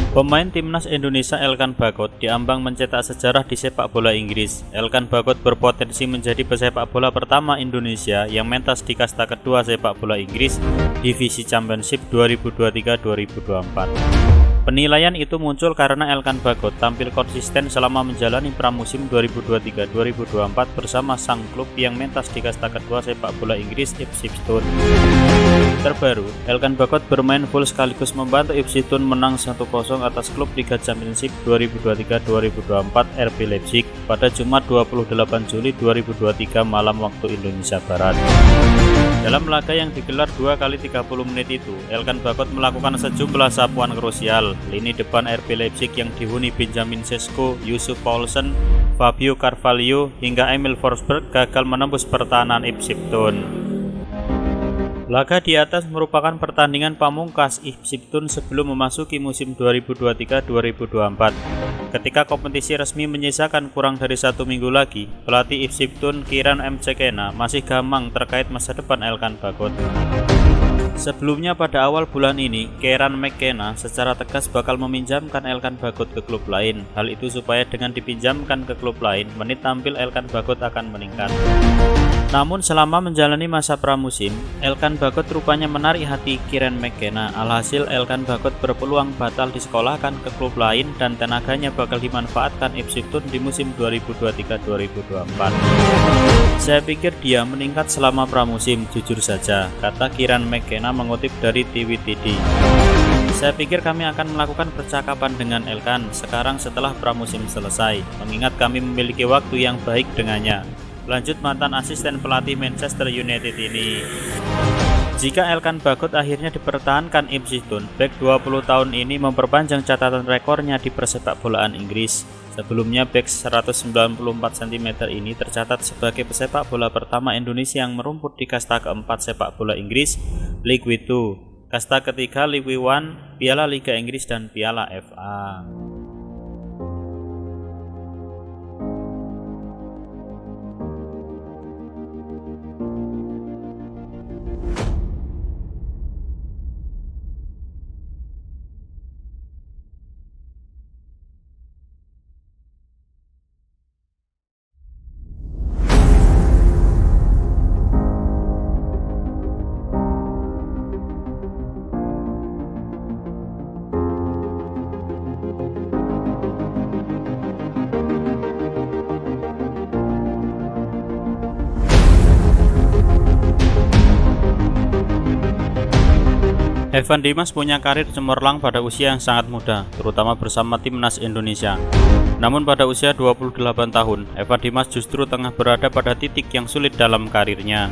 Pemain timnas Indonesia Elkan Bagot diambang mencetak sejarah di sepak bola Inggris. Elkan Bagot berpotensi menjadi pesepak bola pertama Indonesia yang mentas di kasta kedua sepak bola Inggris Divisi Championship 2023-2024. Penilaian itu muncul karena Elkan Bagot tampil konsisten selama menjalani pramusim 2023-2024 bersama sang klub yang mentas di kasta kedua sepak bola Inggris Ipswich Town. Terbaru, Elkan Bagot bermain full sekaligus membantu Ipswich Town menang 1-0 atas klub Liga Championship 2023-2024 RB Leipzig pada Jumat 28 Juli 2023 malam waktu Indonesia Barat. Dalam laga yang digelar 2 kali 30 menit itu, Elkan Bagot melakukan sejumlah sapuan krusial. Lini depan RB Leipzig yang dihuni Benjamin Sesko, Yusuf Poulsen, Fabio Carvalho hingga Emil Forsberg gagal menembus pertahanan Ipswich Town. Laga di atas merupakan pertandingan pamungkas Ipswich Town sebelum memasuki musim 2023-2024. Ketika kompetisi resmi menyisakan kurang dari 1 minggu lagi, pelatih Ipswich Town Kieran McKenna masih gamang terkait masa depan Elkan Bagot. Sebelumnya pada awal bulan ini, Kieran McKenna secara tegas bakal meminjamkan Elkan Bagot ke klub lain. Hal itu supaya dengan dipinjamkan ke klub lain, menit tampil Elkan Bagot akan meningkat. Namun selama menjalani masa pramusim, Elkan Bagot rupanya menarik hati Kieran McKenna. Alhasil Elkan Bagot berpeluang batal disekolahkan ke klub lain dan tenaganya bakal dimanfaatkan Ipswich Town di musim 2023-2024. Saya pikir dia meningkat selama pramusim, jujur saja, kata Kieran McKenna mengutip dari TWTD. Saya pikir kami akan melakukan percakapan dengan Elkan sekarang setelah pramusim selesai, mengingat kami memiliki waktu yang baik dengannya. Lanjut mantan asisten pelatih Manchester United ini. Jika Elkan Bagot akhirnya dipertahankan Ipswich Town, bek 20 tahun ini memperpanjang catatan rekornya di persepakbolaan Inggris. Sebelumnya bek 194 cm ini tercatat sebagai pesepak bola pertama Indonesia yang merumput di kasta keempat sepak bola Inggris, League Two, kasta ketiga League One, Piala Liga Inggris dan Piala FA. Evan Dimas punya karir cemerlang pada usia yang sangat muda, terutama bersama timnas Indonesia. Namun pada usia 28 tahun, Evan Dimas justru tengah berada pada titik yang sulit dalam karirnya.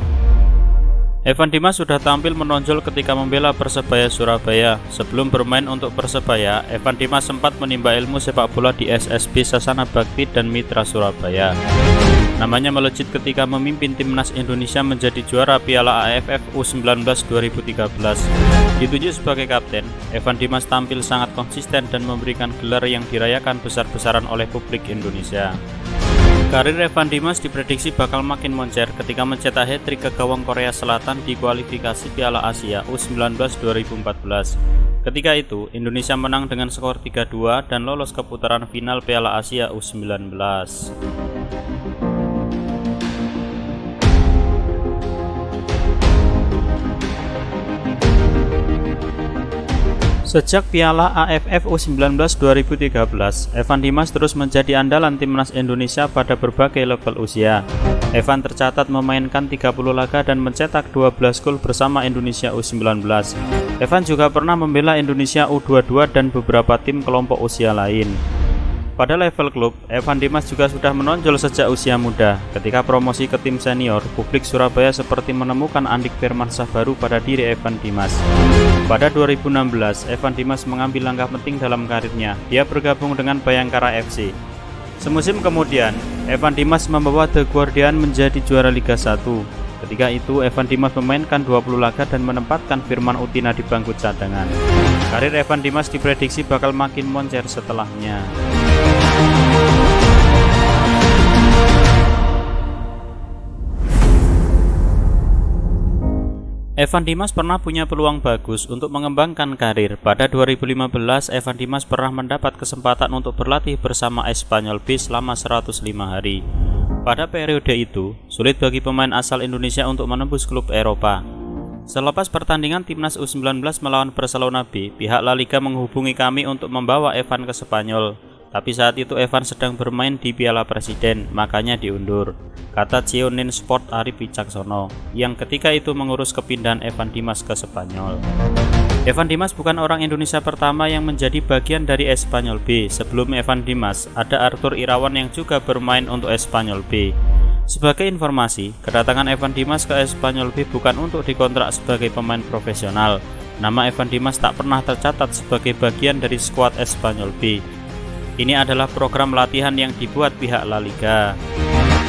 Evan Dimas sudah tampil menonjol ketika membela Persebaya Surabaya. Sebelum bermain untuk Persebaya, Evan Dimas sempat menimba ilmu sepak bola di SSB Sasana Bakti dan Mitra Surabaya. Namanya melejit ketika memimpin timnas Indonesia menjadi juara Piala AFF U19 2013. Ditunjuk sebagai kapten, Evan Dimas tampil sangat konsisten dan memberikan gelar yang dirayakan besar-besaran oleh publik Indonesia. Karir Evan Dimas diprediksi bakal makin moncer ketika mencetak hat-trick ke gawang Korea Selatan di kualifikasi Piala Asia U19 2014. Ketika itu, Indonesia menang dengan skor 3-2 dan lolos ke putaran final Piala Asia U19. Sejak Piala AFF U19 2013, Evan Dimas terus menjadi andalan timnas Indonesia pada berbagai level usia. Evan tercatat memainkan 30 laga dan mencetak 12 gol bersama Indonesia U19. Evan juga pernah membela Indonesia U22 dan beberapa tim kelompok usia lain. Pada level klub, Evan Dimas juga sudah menonjol sejak usia muda. Ketika promosi ke tim senior, publik Surabaya seperti menemukan Andik Firmansyah baru pada diri Evan Dimas. Pada 2016, Evan Dimas mengambil langkah penting dalam karirnya. Dia bergabung dengan Bayangkara FC. Semusim kemudian, Evan Dimas membawa The Guardian menjadi juara Liga 1. Ketika itu, Evan Dimas memainkan 20 laga dan menempatkan Firman Utina di bangku cadangan. Karir Evan Dimas diprediksi bakal makin moncer setelahnya. Evan Dimas pernah punya peluang bagus untuk mengembangkan karir. Pada 2015, Evan Dimas pernah mendapat kesempatan untuk berlatih bersama Espanyol B selama 105 hari. Pada periode itu, sulit bagi pemain asal Indonesia untuk menembus klub Eropa. Selepas pertandingan timnas U19 melawan Barcelona B, pihak La Liga menghubungi kami untuk membawa Evan ke Spanyol. Tapi saat itu Evan sedang bermain di Piala Presiden, makanya diundur, kata Cionin Sport Arif Wicaksono, yang ketika itu mengurus kepindahan Evan Dimas ke Spanyol. Evan Dimas bukan orang Indonesia pertama yang menjadi bagian dari Espanyol B. Sebelum Evan Dimas, ada Arthur Irawan yang juga bermain untuk Espanyol B. Sebagai informasi, kedatangan Evan Dimas ke Espanyol B bukan untuk dikontrak sebagai pemain profesional. Nama Evan Dimas tak pernah tercatat sebagai bagian dari skuad Espanyol B. Ini adalah program latihan yang dibuat pihak La Liga.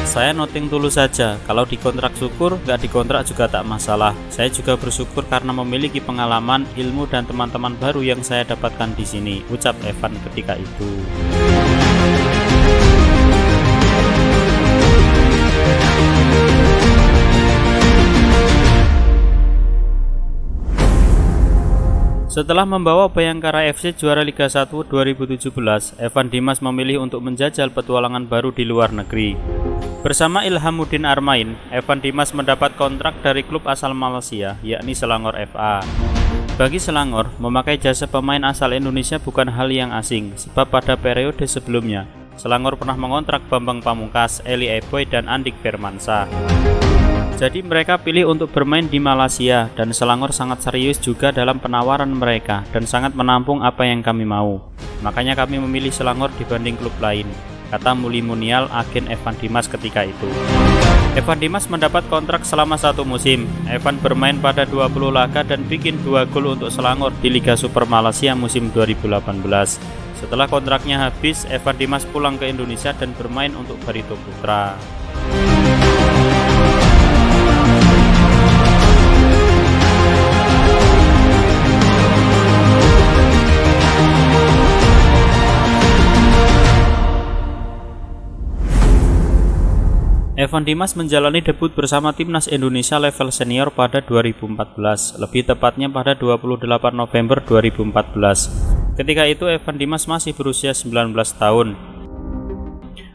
Saya noting dulu saja, kalau dikontrak syukur, nggak dikontrak juga tak masalah. Saya juga bersyukur karena memiliki pengalaman, ilmu dan teman-teman baru yang saya dapatkan di sini, ucap Evan ketika itu. Setelah membawa Bayangkara FC juara Liga 1 2017, Evan Dimas memilih untuk menjajal petualangan baru di luar negeri. Bersama Ilhamuddin Armain, Evan Dimas mendapat kontrak dari klub asal Malaysia, yakni Selangor FA. Bagi Selangor, memakai jasa pemain asal Indonesia bukan hal yang asing, sebab pada periode sebelumnya, Selangor pernah mengontrak Bambang Pamungkas, Eli Eboy, dan Andik Firmansyah. Jadi mereka pilih untuk bermain di Malaysia, dan Selangor sangat serius juga dalam penawaran mereka dan sangat menampung apa yang kami mau. Makanya kami memilih Selangor dibanding klub lain, kata Muli Munial, agen Evan Dimas ketika itu. Evan Dimas mendapat kontrak selama 1 musim. Evan bermain pada 20 laga dan bikin 2 gol untuk Selangor di Liga Super Malaysia musim 2018. Setelah kontraknya habis, Evan Dimas pulang ke Indonesia dan bermain untuk Barito Putra. Evan Dimas menjalani debut bersama timnas Indonesia level senior pada 2014, lebih tepatnya pada 28 November 2014. Ketika itu Evan Dimas masih berusia 19 tahun.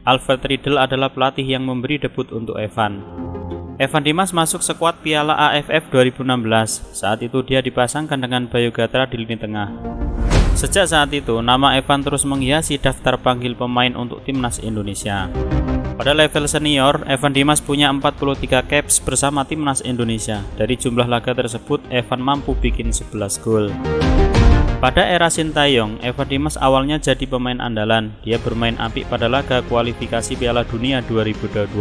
Alfred Riedel adalah pelatih yang memberi debut untuk Evan. Evan Dimas masuk skuad Piala AFF 2016. Saat itu dia dipasangkan dengan Bayu Gatra di lini tengah. Sejak saat itu, nama Evan terus menghiasi daftar panggil pemain untuk timnas Indonesia. Pada level senior, Evan Dimas punya 43 caps bersama timnas Indonesia. Dari jumlah laga tersebut, Evan mampu bikin 11 gol. Pada era Sintayong, Evan Dimas awalnya jadi pemain andalan. Dia bermain apik pada laga kualifikasi Piala Dunia 2022.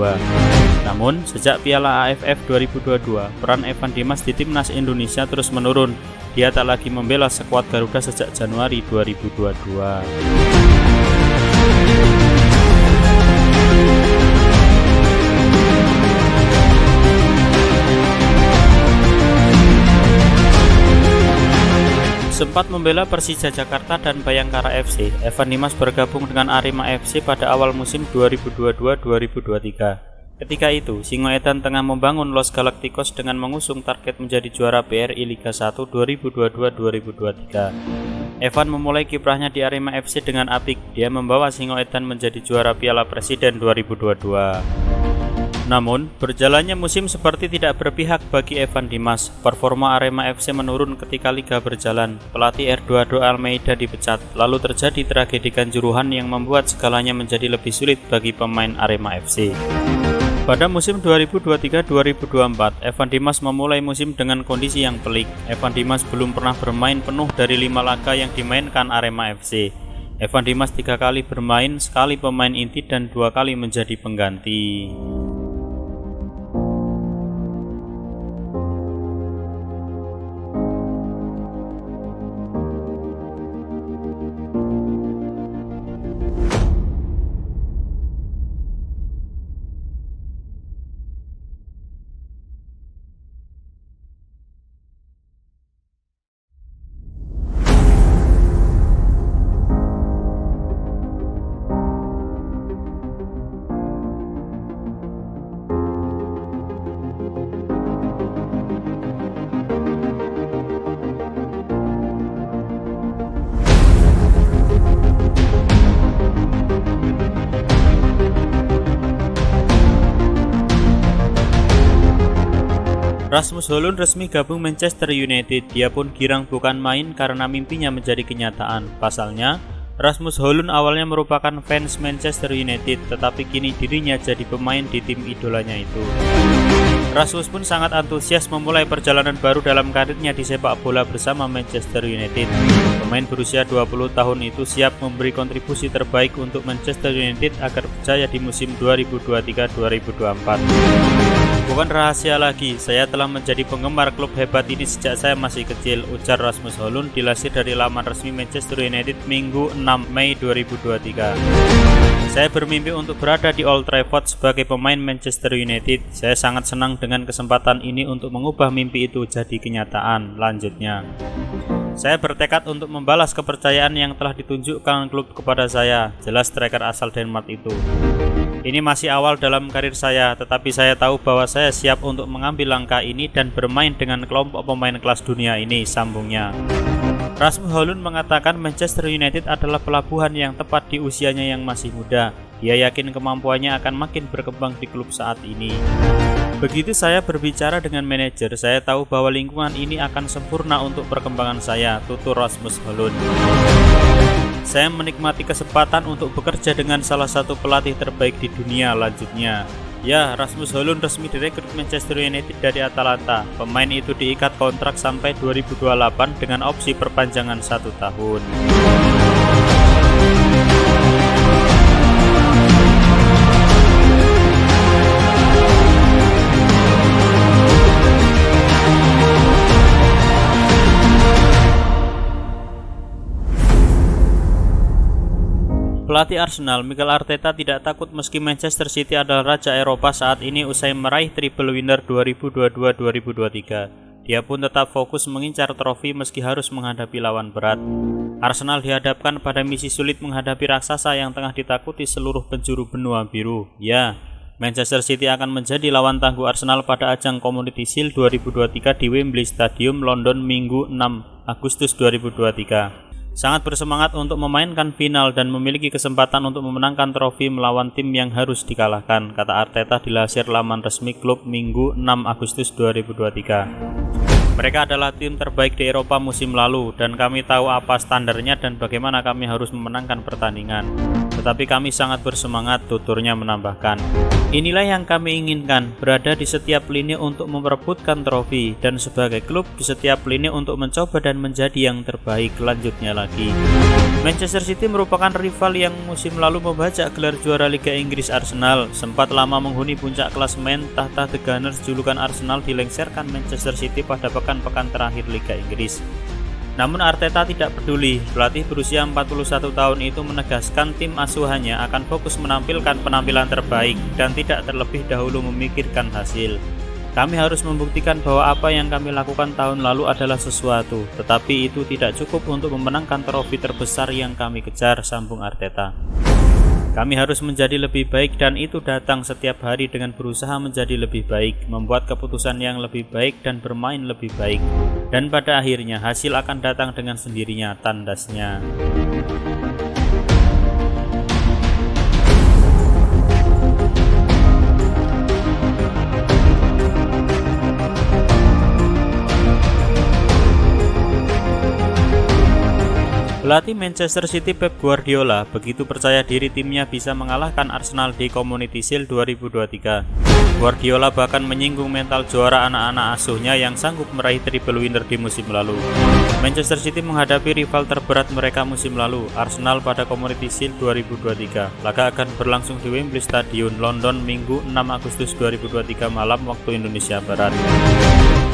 Namun, sejak Piala AFF 2022, peran Evan Dimas di timnas Indonesia terus menurun. Dia tak lagi membela skuad Garuda sejak Januari 2022. Sempat membela Persija Jakarta dan Bayangkara FC, Evan Dimas bergabung dengan Arema FC pada awal musim 2022-2023. Ketika itu, Singoedan tengah membangun Los Galacticos dengan mengusung target menjadi juara BRI Liga 1 2022-2023. Evan memulai kiprahnya di Arema FC dengan apik. Dia membawa Singoedan menjadi juara Piala Presiden 2022. Namun, berjalannya musim seperti tidak berpihak bagi Evan Dimas. Performa Arema FC menurun ketika liga berjalan. Pelatih Eduardo Almeida dipecat, lalu terjadi tragedi Kanjuruhan yang membuat segalanya menjadi lebih sulit bagi pemain Arema FC. Pada musim 2023-2024, Evan Dimas memulai musim dengan kondisi yang pelik. Evan Dimas belum pernah bermain penuh dari 5 laga yang dimainkan Arema FC. Evan Dimas 3 kali bermain, sekali pemain inti dan 2 kali menjadi pengganti. Rasmus Højlund resmi gabung Manchester United. Dia pun girang bukan main karena mimpinya menjadi kenyataan. Pasalnya, Rasmus Højlund awalnya merupakan fans Manchester United, tetapi kini dirinya jadi pemain di tim idolanya itu. Rasmus pun sangat antusias memulai perjalanan baru dalam karirnya di sepak bola bersama Manchester United. Pemain berusia 20 tahun itu siap memberi kontribusi terbaik untuk Manchester United agar berjaya di musim 2023-2024. Bukan rahasia lagi, saya telah menjadi penggemar klub hebat ini sejak saya masih kecil, ujar Rasmus Højlund dilansir dari laman resmi Manchester United Minggu 6 Mei 2023. Saya bermimpi untuk berada di Old Trafford sebagai pemain Manchester United. Saya sangat senang dengan kesempatan ini untuk mengubah mimpi itu jadi kenyataan, lanjutnya. Saya bertekad untuk membalas kepercayaan yang telah ditunjukkan klub kepada saya, jelas striker asal Denmark itu. Ini masih awal dalam karir saya, tetapi saya tahu bahwa saya siap untuk mengambil langkah ini dan bermain dengan kelompok pemain kelas dunia ini, sambungnya. Rasmus Højlund mengatakan Manchester United adalah pelabuhan yang tepat di usianya yang masih muda. Dia yakin kemampuannya akan makin berkembang di klub saat ini. Begitu saya berbicara dengan manajer, saya tahu bahwa lingkungan ini akan sempurna untuk perkembangan saya, tutur Rasmus Højlund. Saya menikmati kesempatan untuk bekerja dengan salah satu pelatih terbaik di dunia, lanjutnya. Ya, Rasmus Højlund resmi direkrut Manchester United dari Atalanta. Pemain itu diikat kontrak sampai 2028 dengan opsi perpanjangan 1 tahun. Pelatih Arsenal, Mikel Arteta tidak takut meski Manchester City adalah raja Eropa saat ini usai meraih triple winner 2022-2023. Dia pun tetap fokus mengincar trofi meski harus menghadapi lawan berat. Arsenal dihadapkan pada misi sulit menghadapi raksasa yang tengah ditakuti seluruh penjuru benua biru. Ya, Manchester City akan menjadi lawan tangguh Arsenal pada ajang Community Shield 2023 di Wembley Stadium, London, Minggu 6 Agustus 2023. Sangat bersemangat untuk memainkan final dan memiliki kesempatan untuk memenangkan trofi melawan tim yang harus dikalahkan, kata Arteta dilansir laman resmi klub Minggu 6 Agustus 2023. Mereka adalah tim terbaik di Eropa musim lalu dan kami tahu apa standarnya dan bagaimana kami harus memenangkan pertandingan. Tetapi kami sangat bersemangat, tuturnya menambahkan. Inilah yang kami inginkan, berada di setiap lini untuk memperebutkan trofi dan sebagai klub di setiap lini untuk mencoba dan menjadi yang terbaik, lanjutnya lagi. Manchester City merupakan rival yang musim lalu membajak gelar juara Liga Inggris. Arsenal sempat lama menghuni puncak klasemen. Tahta The Gunners julukan Arsenal dilengserkan Manchester City pada pekan-pekan terakhir Liga Inggris. Namun Arteta tidak peduli. Pelatih berusia 41 tahun itu menegaskan tim asuhannya akan fokus menampilkan penampilan terbaik dan tidak terlebih dahulu memikirkan hasil. Kami harus membuktikan bahwa apa yang kami lakukan tahun lalu adalah sesuatu, tetapi itu tidak cukup untuk memenangkan trofi terbesar yang kami kejar, sambung Arteta. Kami harus menjadi lebih baik dan itu datang setiap hari dengan berusaha menjadi lebih baik, membuat keputusan yang lebih baik dan bermain lebih baik. Dan pada akhirnya hasil akan datang dengan sendirinya, tandasnya. Pelatih Manchester City Pep Guardiola begitu percaya diri timnya bisa mengalahkan Arsenal di Community Shield 2023. Guardiola bahkan menyinggung mental juara anak-anak asuhnya yang sanggup meraih triple winner di musim lalu. Manchester City menghadapi rival terberat mereka musim lalu, Arsenal pada Community Shield 2023. Laga akan berlangsung di Wembley Stadium, London, Minggu 6 Agustus 2023 malam waktu Indonesia Barat.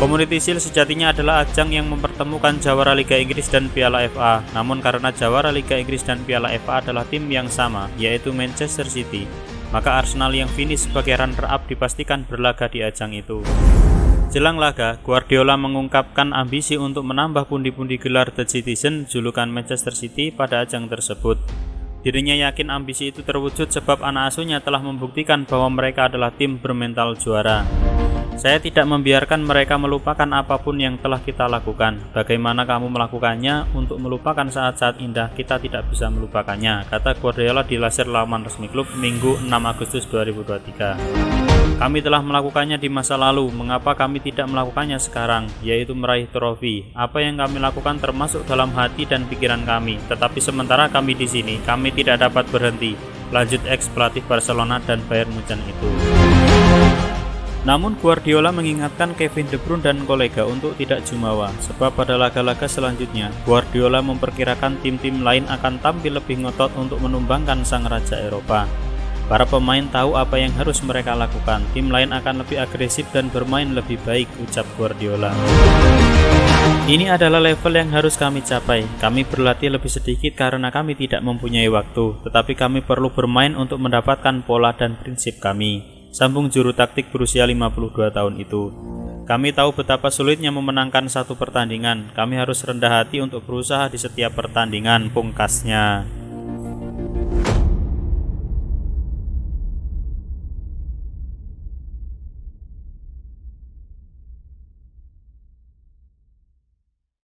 Community Shield sejatinya adalah ajang yang mempertemukan jawara Liga Inggris dan Piala FA. Namun karena jawara Liga Inggris dan Piala FA adalah tim yang sama, yaitu Manchester City, maka Arsenal yang finish sebagai runner-up dipastikan berlaga di ajang itu. Jelang laga, Guardiola mengungkapkan ambisi untuk menambah pundi-pundi gelar The Citizen, julukan Manchester City, pada ajang tersebut. Dirinya yakin ambisi itu terwujud sebab anak asuhnya telah membuktikan bahwa mereka adalah tim bermental juara. Saya tidak membiarkan mereka melupakan apapun yang telah kita lakukan. Bagaimana kamu melakukannya? Untuk melupakan saat-saat indah, kita tidak bisa melupakannya, kata Guardiola dilansir laman resmi klub Minggu 6 Agustus 2023. Kami telah melakukannya di masa lalu, mengapa kami tidak melakukannya sekarang, yaitu meraih trofi. Apa yang kami lakukan termasuk dalam hati dan pikiran kami, tetapi sementara kami di sini, kami tidak dapat berhenti, lanjut ex-pelatih Barcelona dan Bayern Munchen itu. Namun Guardiola mengingatkan Kevin De Bruyne dan kolega untuk tidak jumawa, sebab pada laga-laga selanjutnya, Guardiola memperkirakan tim-tim lain akan tampil lebih ngotot untuk menumbangkan sang raja Eropa. Para pemain tahu apa yang harus mereka lakukan, tim lain akan lebih agresif dan bermain lebih baik, ucap Guardiola. Ini adalah level yang harus kami capai. Kami berlatih lebih sedikit karena kami tidak mempunyai waktu, tetapi kami perlu bermain untuk mendapatkan pola dan prinsip kami, sambung juru taktik berusia 52 tahun itu. Kami tahu betapa sulitnya memenangkan satu pertandingan. Kami harus rendah hati untuk berusaha di setiap pertandingan, pungkasnya.